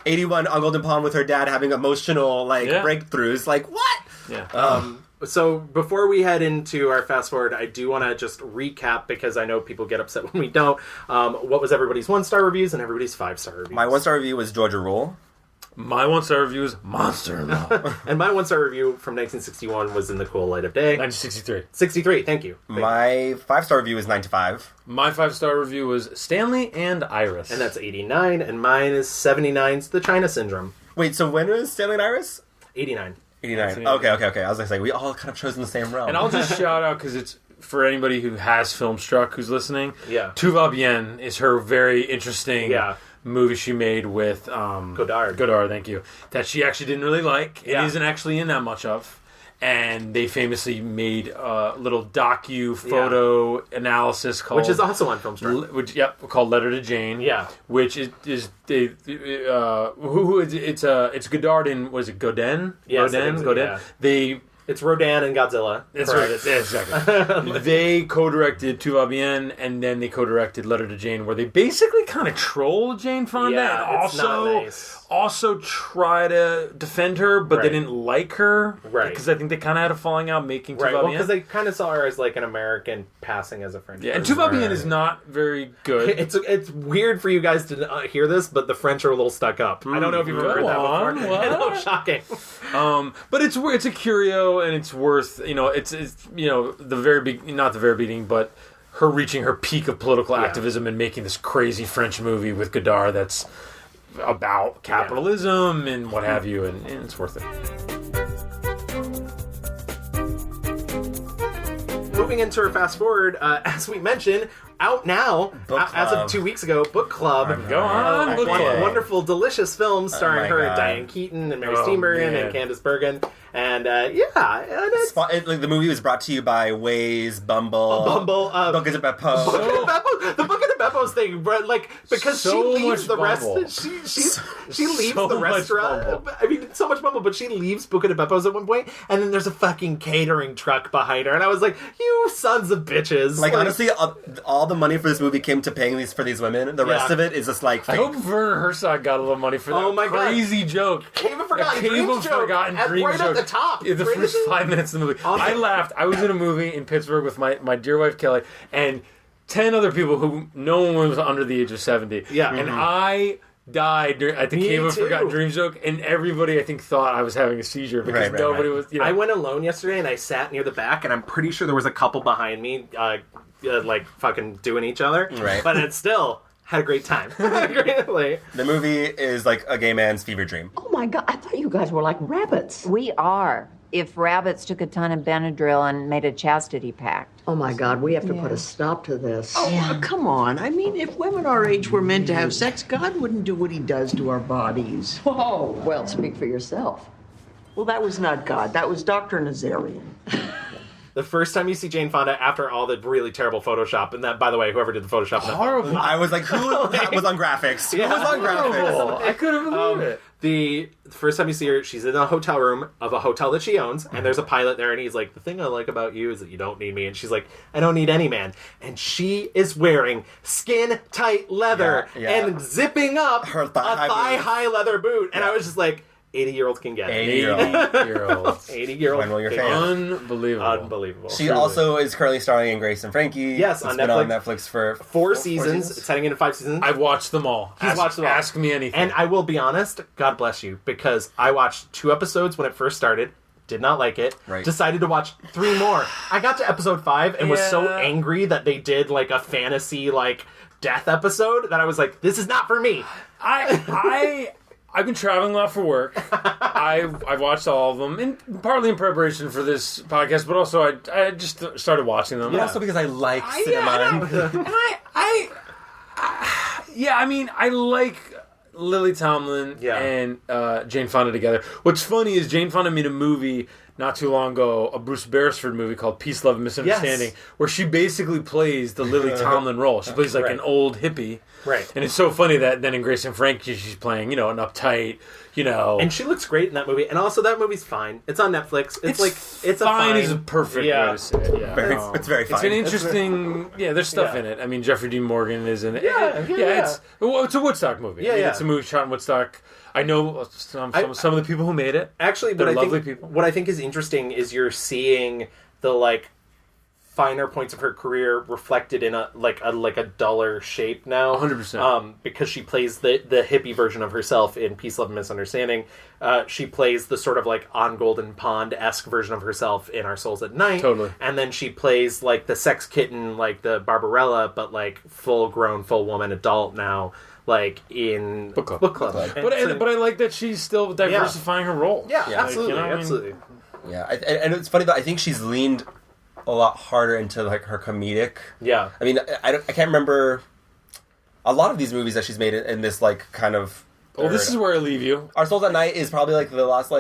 81, on Golden Pond with her dad having emotional, like, breakthroughs. Like, what? Yeah. So before we head into our fast forward, I do want to just recap because I know people get upset when we don't. What was everybody's 1-star reviews and everybody's 5-star reviews? My 1-star review was Georgia Rule. My 1-star review is Monster in Law. And my 1-star review from 1961 was In the Cool Light of Day. 1963. 63, thank you. My 5-star review is 9 to 5. My 5-star review was Stanley and Iris. And that's 89, and mine is 79's The China Syndrome. Wait, so when was Stanley and Iris? 89. 89. Okay. I was going to say, we all kind of chose in the same realm. And I'll just shout out, because it's for anybody who has Filmstruck who's listening. Yeah. Tu Va Bien is her very interesting movie she made with Godard, thank you. That she actually didn't really like. It isn't actually in that much of. And they famously made a little docu-photo analysis called... Which is also on Filmstruck. Called Letter to Jane. Yeah. Which it's Godard and... Was it Godin? Yes, Godin? Yeah. It's Rodan and Godzilla. That's right. Exactly. They co-directed Tu Va Bien, and then they co-directed Letter to Jane, where they basically kind of troll Jane Fonda and also try to defend her, but they didn't like her. Right. Because I think they kind of had a falling out making Tu Va Bien. Because they kind of saw her as like an American passing as a French person. And Tu Va Bien is not very good. It's weird for you guys to hear this, but the French are a little stuck up. I don't know if you've ever heard that before. What? I know, shocking. But it's a curio, and it's worth, it's the very not the very beginning, but her reaching her peak of political activism and making this crazy French movie with Godard that's about capitalism and what have you, and it's worth it. Moving into our fast forward, as we mentioned, out now, as of 2 weeks ago, Book Club. Go on, Book Club. Wonderful, delicious films starring Diane Keaton and Mary Steenburgen and Candice Bergen. And the movie was brought to you by Waze, Bumble, Book of the Beppo. The Book of the Beppo's thing, like, because so she leaves the Bumble. rest. She leaves the restaurant. I mean, so much Bumble, but she leaves Book of the Beppo's at one point, and then there's a fucking catering truck behind her, and I was like, "You sons of bitches!" Like honestly, all the money for this movie came to paying for these women. The rest of it is just like fake. I hope Werner Herzog got a little money for that crazy joke. Came and Forgotten Dreams joke. Right at the top. The first 5 minutes of the movie. I laughed. I was in a movie in Pittsburgh with my dear wife Kelly and 10 other people who no one was under the age of 70. Yeah. And I died at the Cave of Forgotten Dreams joke, and everybody I think thought I was having a seizure because nobody was. I went alone yesterday and I sat near the back, and I'm pretty sure there was a couple behind me, like fucking doing each other. Right. But it still had a great time. The movie is like a gay man's fever dream. Oh my God! I thought you guys were like rabbits. We are. If rabbits took a ton of Benadryl and made a chastity pact. Oh my God, we have to put a stop to this. Oh, come on. I mean, if women our age were meant to have sex, God wouldn't do what he does to our bodies. Oh, well, speak for yourself. Well, that was not God. That was Dr. Nazarian. The first time you see Jane Fonda after all the really terrible Photoshop, and that, by the way, whoever did the Photoshop, horrible. I was like, who was on graphics? Yeah. Who was on graphics? I couldn't believe it. The first time you see her, she's in a hotel room of a hotel that she owns, and there's a pilot there, and he's like, the thing I like about you is that you don't need me. And she's like, I don't need any man. And she is wearing skin-tight leather and zipping up her thigh-high leather boot. And I was just like, 80-year-olds can get. 80-year-olds. 80-year-old. When will your fans? Unbelievable. She also is currently starring in Grace and Frankie. Yes, it's on been Netflix. on Netflix for 4 seasons. It's heading into 5 seasons. I've watched them all. He's watched them all. Ask me anything. And I will be honest, God bless you, because I watched 2 episodes when it first started. Did not like it. Right. Decided to watch 3 more. I got to episode 5 and was so angry that they did like a fantasy like death episode that I was like, this is not for me. I've been traveling a lot for work. I've watched all of them, and partly in preparation for this podcast, but also I just started watching them. But also because I like cinema. I like Lily Tomlin and Jane Fonda together. What's funny is Jane Fonda made a movie not too long ago, a Bruce Beresford movie called Peace, Love, and Misunderstanding, where she basically plays the Lily Tomlin role. She plays like an old hippie. Right. And it's so funny that then in Grace and Frankie she's playing, an uptight, And she looks great in that movie. And also that movie's fine. It's on Netflix. It's fine a is a perfect way to say it. Yeah. It's very fine. It's an interesting... there's stuff in it. I mean, Jeffrey Dean Morgan is in it. Yeah. It's a Woodstock movie. It's a movie shot in Woodstock. I know some of the people who made it. Actually, they're lovely people. What I think is interesting is you're seeing the finer points of her career reflected in a duller shape now. 100%. Because she plays the hippie version of herself in Peace, Love, and Misunderstanding. She plays the sort of on Golden Pond-esque version of herself in Our Souls at Night. Totally. And then she plays the sex kitten, the Barbarella, but full grown, full woman adult now. In Book Club. But I like that she's still diversifying her role. Yeah, absolutely, absolutely. Yeah, and it's funny that I think she's leaned a lot harder into her comedic. Yeah, I mean, I can't remember a lot of these movies that she's made in this kind of. Well, this is where I leave you. Our Souls at Night is probably the last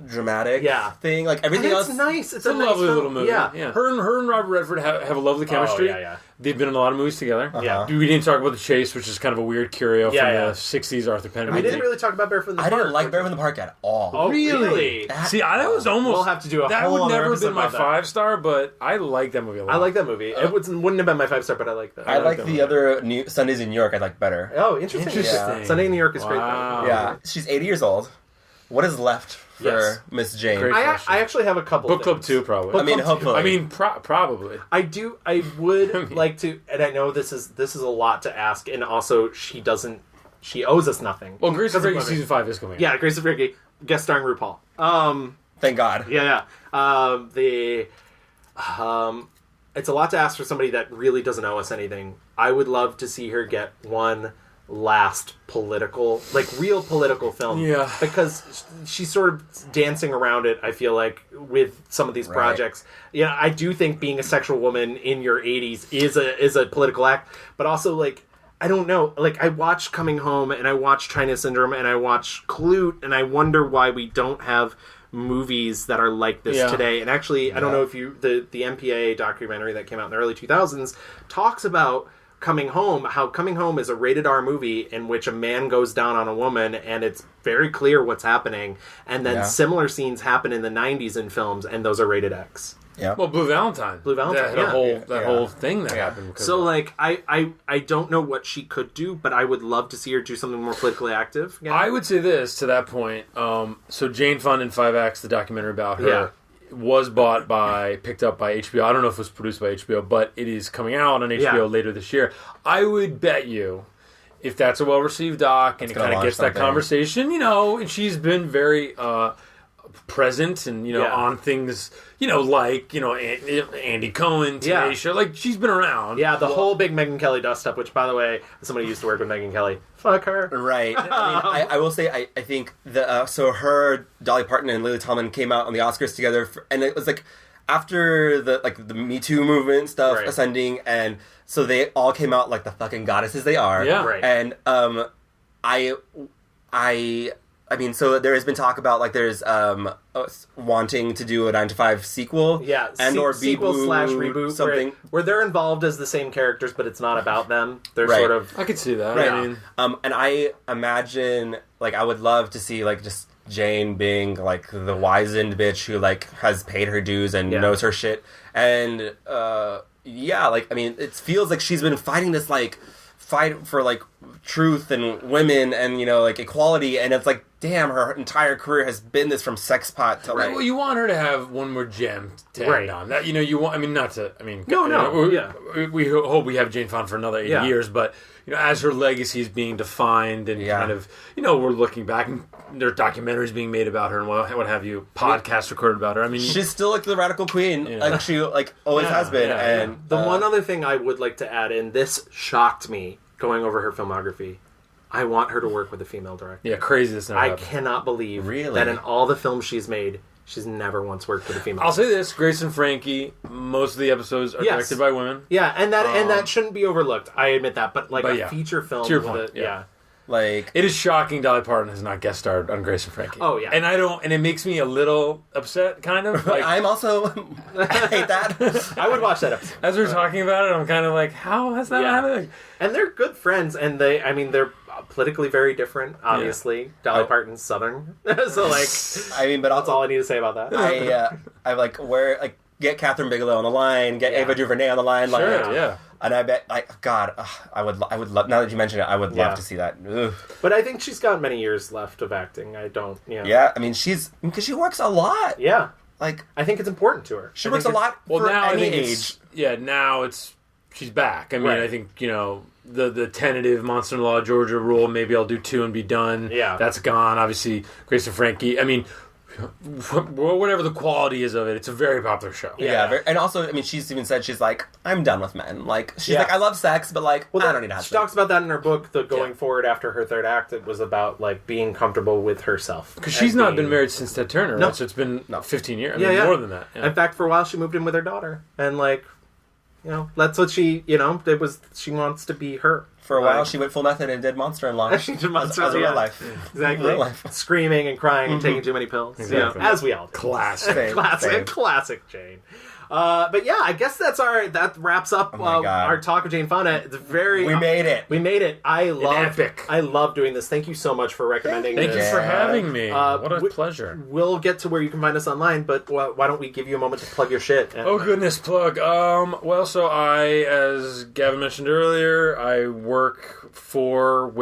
dramatic thing. Everything else. It's nice. It's a nice lovely film. little movie. Yeah. Her and Robert Redford have a lovely chemistry. Oh, yeah. They've been in a lot of movies together. Yeah. We didn't talk about The Chase, which is kind of a weird curio from the 60s Arthur Penn. We didn't really talk about Barefoot in the Park. I didn't like Barefoot in the Park at all. Oh, really? That was almost... We'll have to do a that whole would other never have been my episode about 5-star, but I like that movie a lot. I like that movie. It wouldn't have been my 5-star, but I like that. I like the other Sundays in New York I like better. Oh, interesting. Yeah. Sunday in New York is great. Yeah. She's 80 years old. What is left for Miss Jane? I actually have a couple Book Club things. 2, probably. Hopefully. Probably. I would like to, and I know this is a lot to ask, and also she owes us nothing. Well, Grace and Frankie season 5 is coming out. Yeah, Grace and Frankie, guest starring RuPaul. Thank God. Yeah. It's a lot to ask for somebody that really doesn't owe us anything. I would love to see her get one last political, real political film. Yeah. Because she's sort of dancing around it, I feel like, with some of these projects. Yeah, I do think being a sexual woman in your 80s is a political act, but also, I don't know. I watch Coming Home, and I watch China Syndrome, and I watch Clute, and I wonder why we don't have movies that are like this today. And actually, I don't know if the MPA documentary that came out in the early 2000s talks about Coming Home, how Coming Home is a rated R movie in which a man goes down on a woman and it's very clear what's happening, and then similar scenes happen in the 90s in films, and those are rated X. Yeah. Well, Blue Valentine. That whole thing that happened. So I don't know what she could do, but I would love to see her do something more politically active. Yeah. I would say this to that point. So Jane Fonda in 5 Acts, the documentary about her, was picked up by HBO. I don't know if it was produced by HBO, but it is coming out on HBO later this year. I would bet you, if that's a well-received doc and it kind of gets that conversation, and she's been very present and, on things, Andy Cohen, Tanisha, she's been around. Yeah, the whole big Megyn Kelly dust-up, which, by the way, somebody used to work with Megyn Kelly. Fuck her. Right. I will say, I think, so her, Dolly Parton, and Lily Tomlin came out on the Oscars together, and it was, after the Me Too movement stuff ascending, and so they all came out like the fucking goddesses they are. Yeah. Right. And, I mean, so there has been talk about there's wanting to do a 9 to 5 sequel, or sequel / reboot, something where they're involved as the same characters, but it's not about them. They're right. sort of. I could see that. Right. I mean, and I imagine I would love to see just Jane being the wizened bitch who has paid her dues and knows her shit, and I mean, it feels like she's been fighting this fight for truth and women and, you know, like equality, and it's like, damn, her entire career has been this from sex pot to like... Well, you want her to have one more gem to end on. That, you know, you want... I mean, not to... I mean... We hope we have Jane Fonda for another 80 years, but, you know, as her legacy is being defined and kind of... You know, we're looking back and there are documentaries being made about her and what have you, podcasts recorded about her. I mean... She's still like the radical queen, like she like always has been. And the one other thing I would like to add in, this shocked me going over her filmography. I want her to work with a female director. Yeah, crazy this never happened. Cannot believe that in all the films she's made, she's never once worked with a female. I'll say this: Grace and Frankie, most of the episodes are directed by women. Yeah, and that shouldn't be overlooked. I admit that, but like a feature film, to your point, like it is shocking Dolly Parton has not guest starred on Grace and Frankie. Oh yeah, and it makes me a little upset, kind of. Like, I'm also I hate that. I would watch that episode. As we're talking about it, I'm kind of like, how has that happened? And they're good friends, and they're politically very different. Obviously, Dolly Parton's Southern, so like, I mean, but that's all I need to say about that. I like get Catherine Bigelow on the line, get Ava DuVernay on the line, and I bet, like, God, I would love. Now that you mention it, I would love to see that. Ugh. But I think she's got many years left of acting. I don't, Yeah, I mean, because she works a lot. Yeah, like I think it's important to her. She works a lot. Well, for now any I think age. Now she's back. I mean, I think the tentative Monster-in-Law Georgia rule. Maybe I'll do 2 and be done. Yeah, that's gone. Obviously, Grace and Frankie. I mean, whatever the quality is of it, it's a very popular show. And also, I mean, she's even said she's like, I'm done with men. Like, she's like, I love sex, but like, I don't need to have sex. She talks about that in her book. The going forward after her third act, it was about like being comfortable with herself. Because she's not been married since Ted Turner, right? So it's been 15 years. I mean, more than that. Yeah. In fact, for a while, she moved in with her daughter, and like, that's what she, it was. She wants to be her. For a while, she went full method and did Monster-in-Law. She did Monster-in-Law. As real life. Exactly. Real life. Screaming and crying and taking too many pills. Exactly. As we all do. Classic. Classic Jane. But yeah, I guess that wraps up our talk of Jane Fonda. It's we made it. We made it. I love doing this. Thank you so much for recommending this. Thank you for having me. What a pleasure. We'll get to where you can find us online, but why don't we give you a moment to plug your shit? Oh, goodness, plug. Well, so as Gavin mentioned earlier, I work for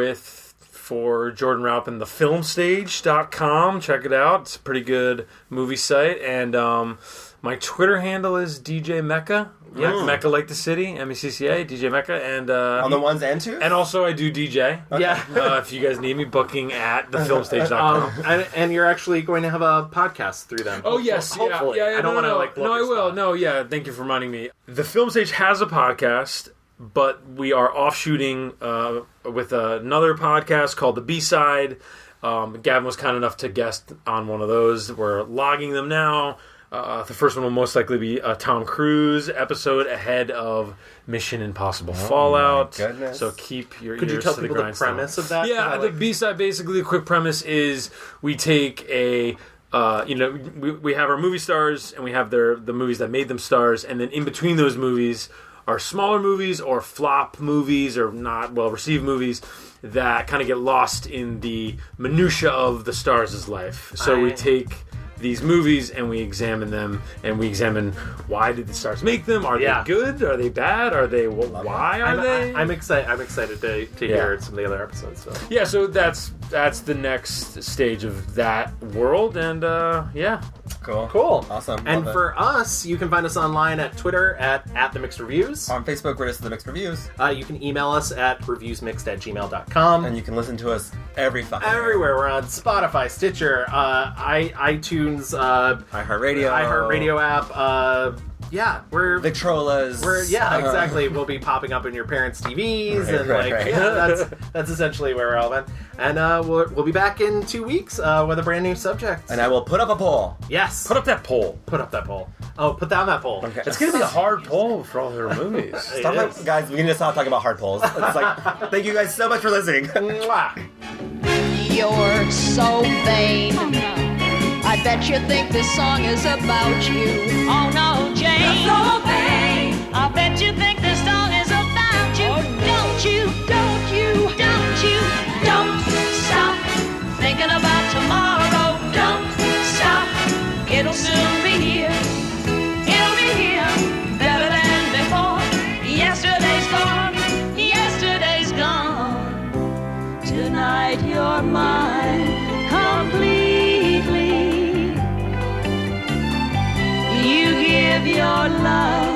Jordan Raupin, thefilmstage.com. Check it out. It's a pretty good movie site. And my Twitter handle is DJ Mecca. Yeah, Mecca like the city, M-E-C-C-A, DJ Mecca. And on the ones and twos? And also I do DJ. Okay. Yeah. If you guys need me, booking at thefilmstage.com. And you're actually going to have a podcast through them. Oh, yes. Hopefully. Yeah, I don't want to No, I will. No, yeah. Thank you for reminding me. The Film Stage has a podcast, but we are offshooting with another podcast called The B-Side. Gavin was kind enough to guest on one of those. We're logging them now. The first one will most likely be a Tom Cruise episode ahead of Mission Impossible Fallout. My goodness. So keep your Could ears you tell to the people the grindstone. premise of that? Yeah, the B-Side, basically, the quick premise is we take we have our movie stars and we have the movies that made them stars, and then in between those movies are smaller movies or flop movies or not well-received movies that kind of get lost in the minutia of the stars' life. So we take these movies and we examine them, and we examine why did the stars make them? Are they good? Are they bad? Are they why are they? I'm excited to hear some of the other episodes. So. Yeah, so that's the next stage of that world, and Cool. Awesome. And for us, you can find us online at Twitter at The Mixed Reviews. On Facebook, we're just The Mixed Reviews. You can email us at reviewsmixed@gmail.com. And you can listen to us everywhere. We're on Spotify, Stitcher, iTunes, iHeartRadio app. We're Victrolas. Exactly. We'll be popping up in your parents' TVs, that's essentially where we're all at. And we'll be back in 2 weeks with a brand new subject. And I will put up a poll. Yes. Put up that poll. Oh, put down that poll. Okay. It's going to be a hard poll for all her movies. Guys, we need to stop talking about hard polls. It's like, thank you guys so much for listening. You're so vain. I bet you think this song is about you. Oh no, Jane. You're so vain. I bet you think this song is about you. Don't stop thinking about tomorrow. Don't stop. It'll soon be here. It'll be here better than before. Yesterday's gone. Yesterday's gone. love.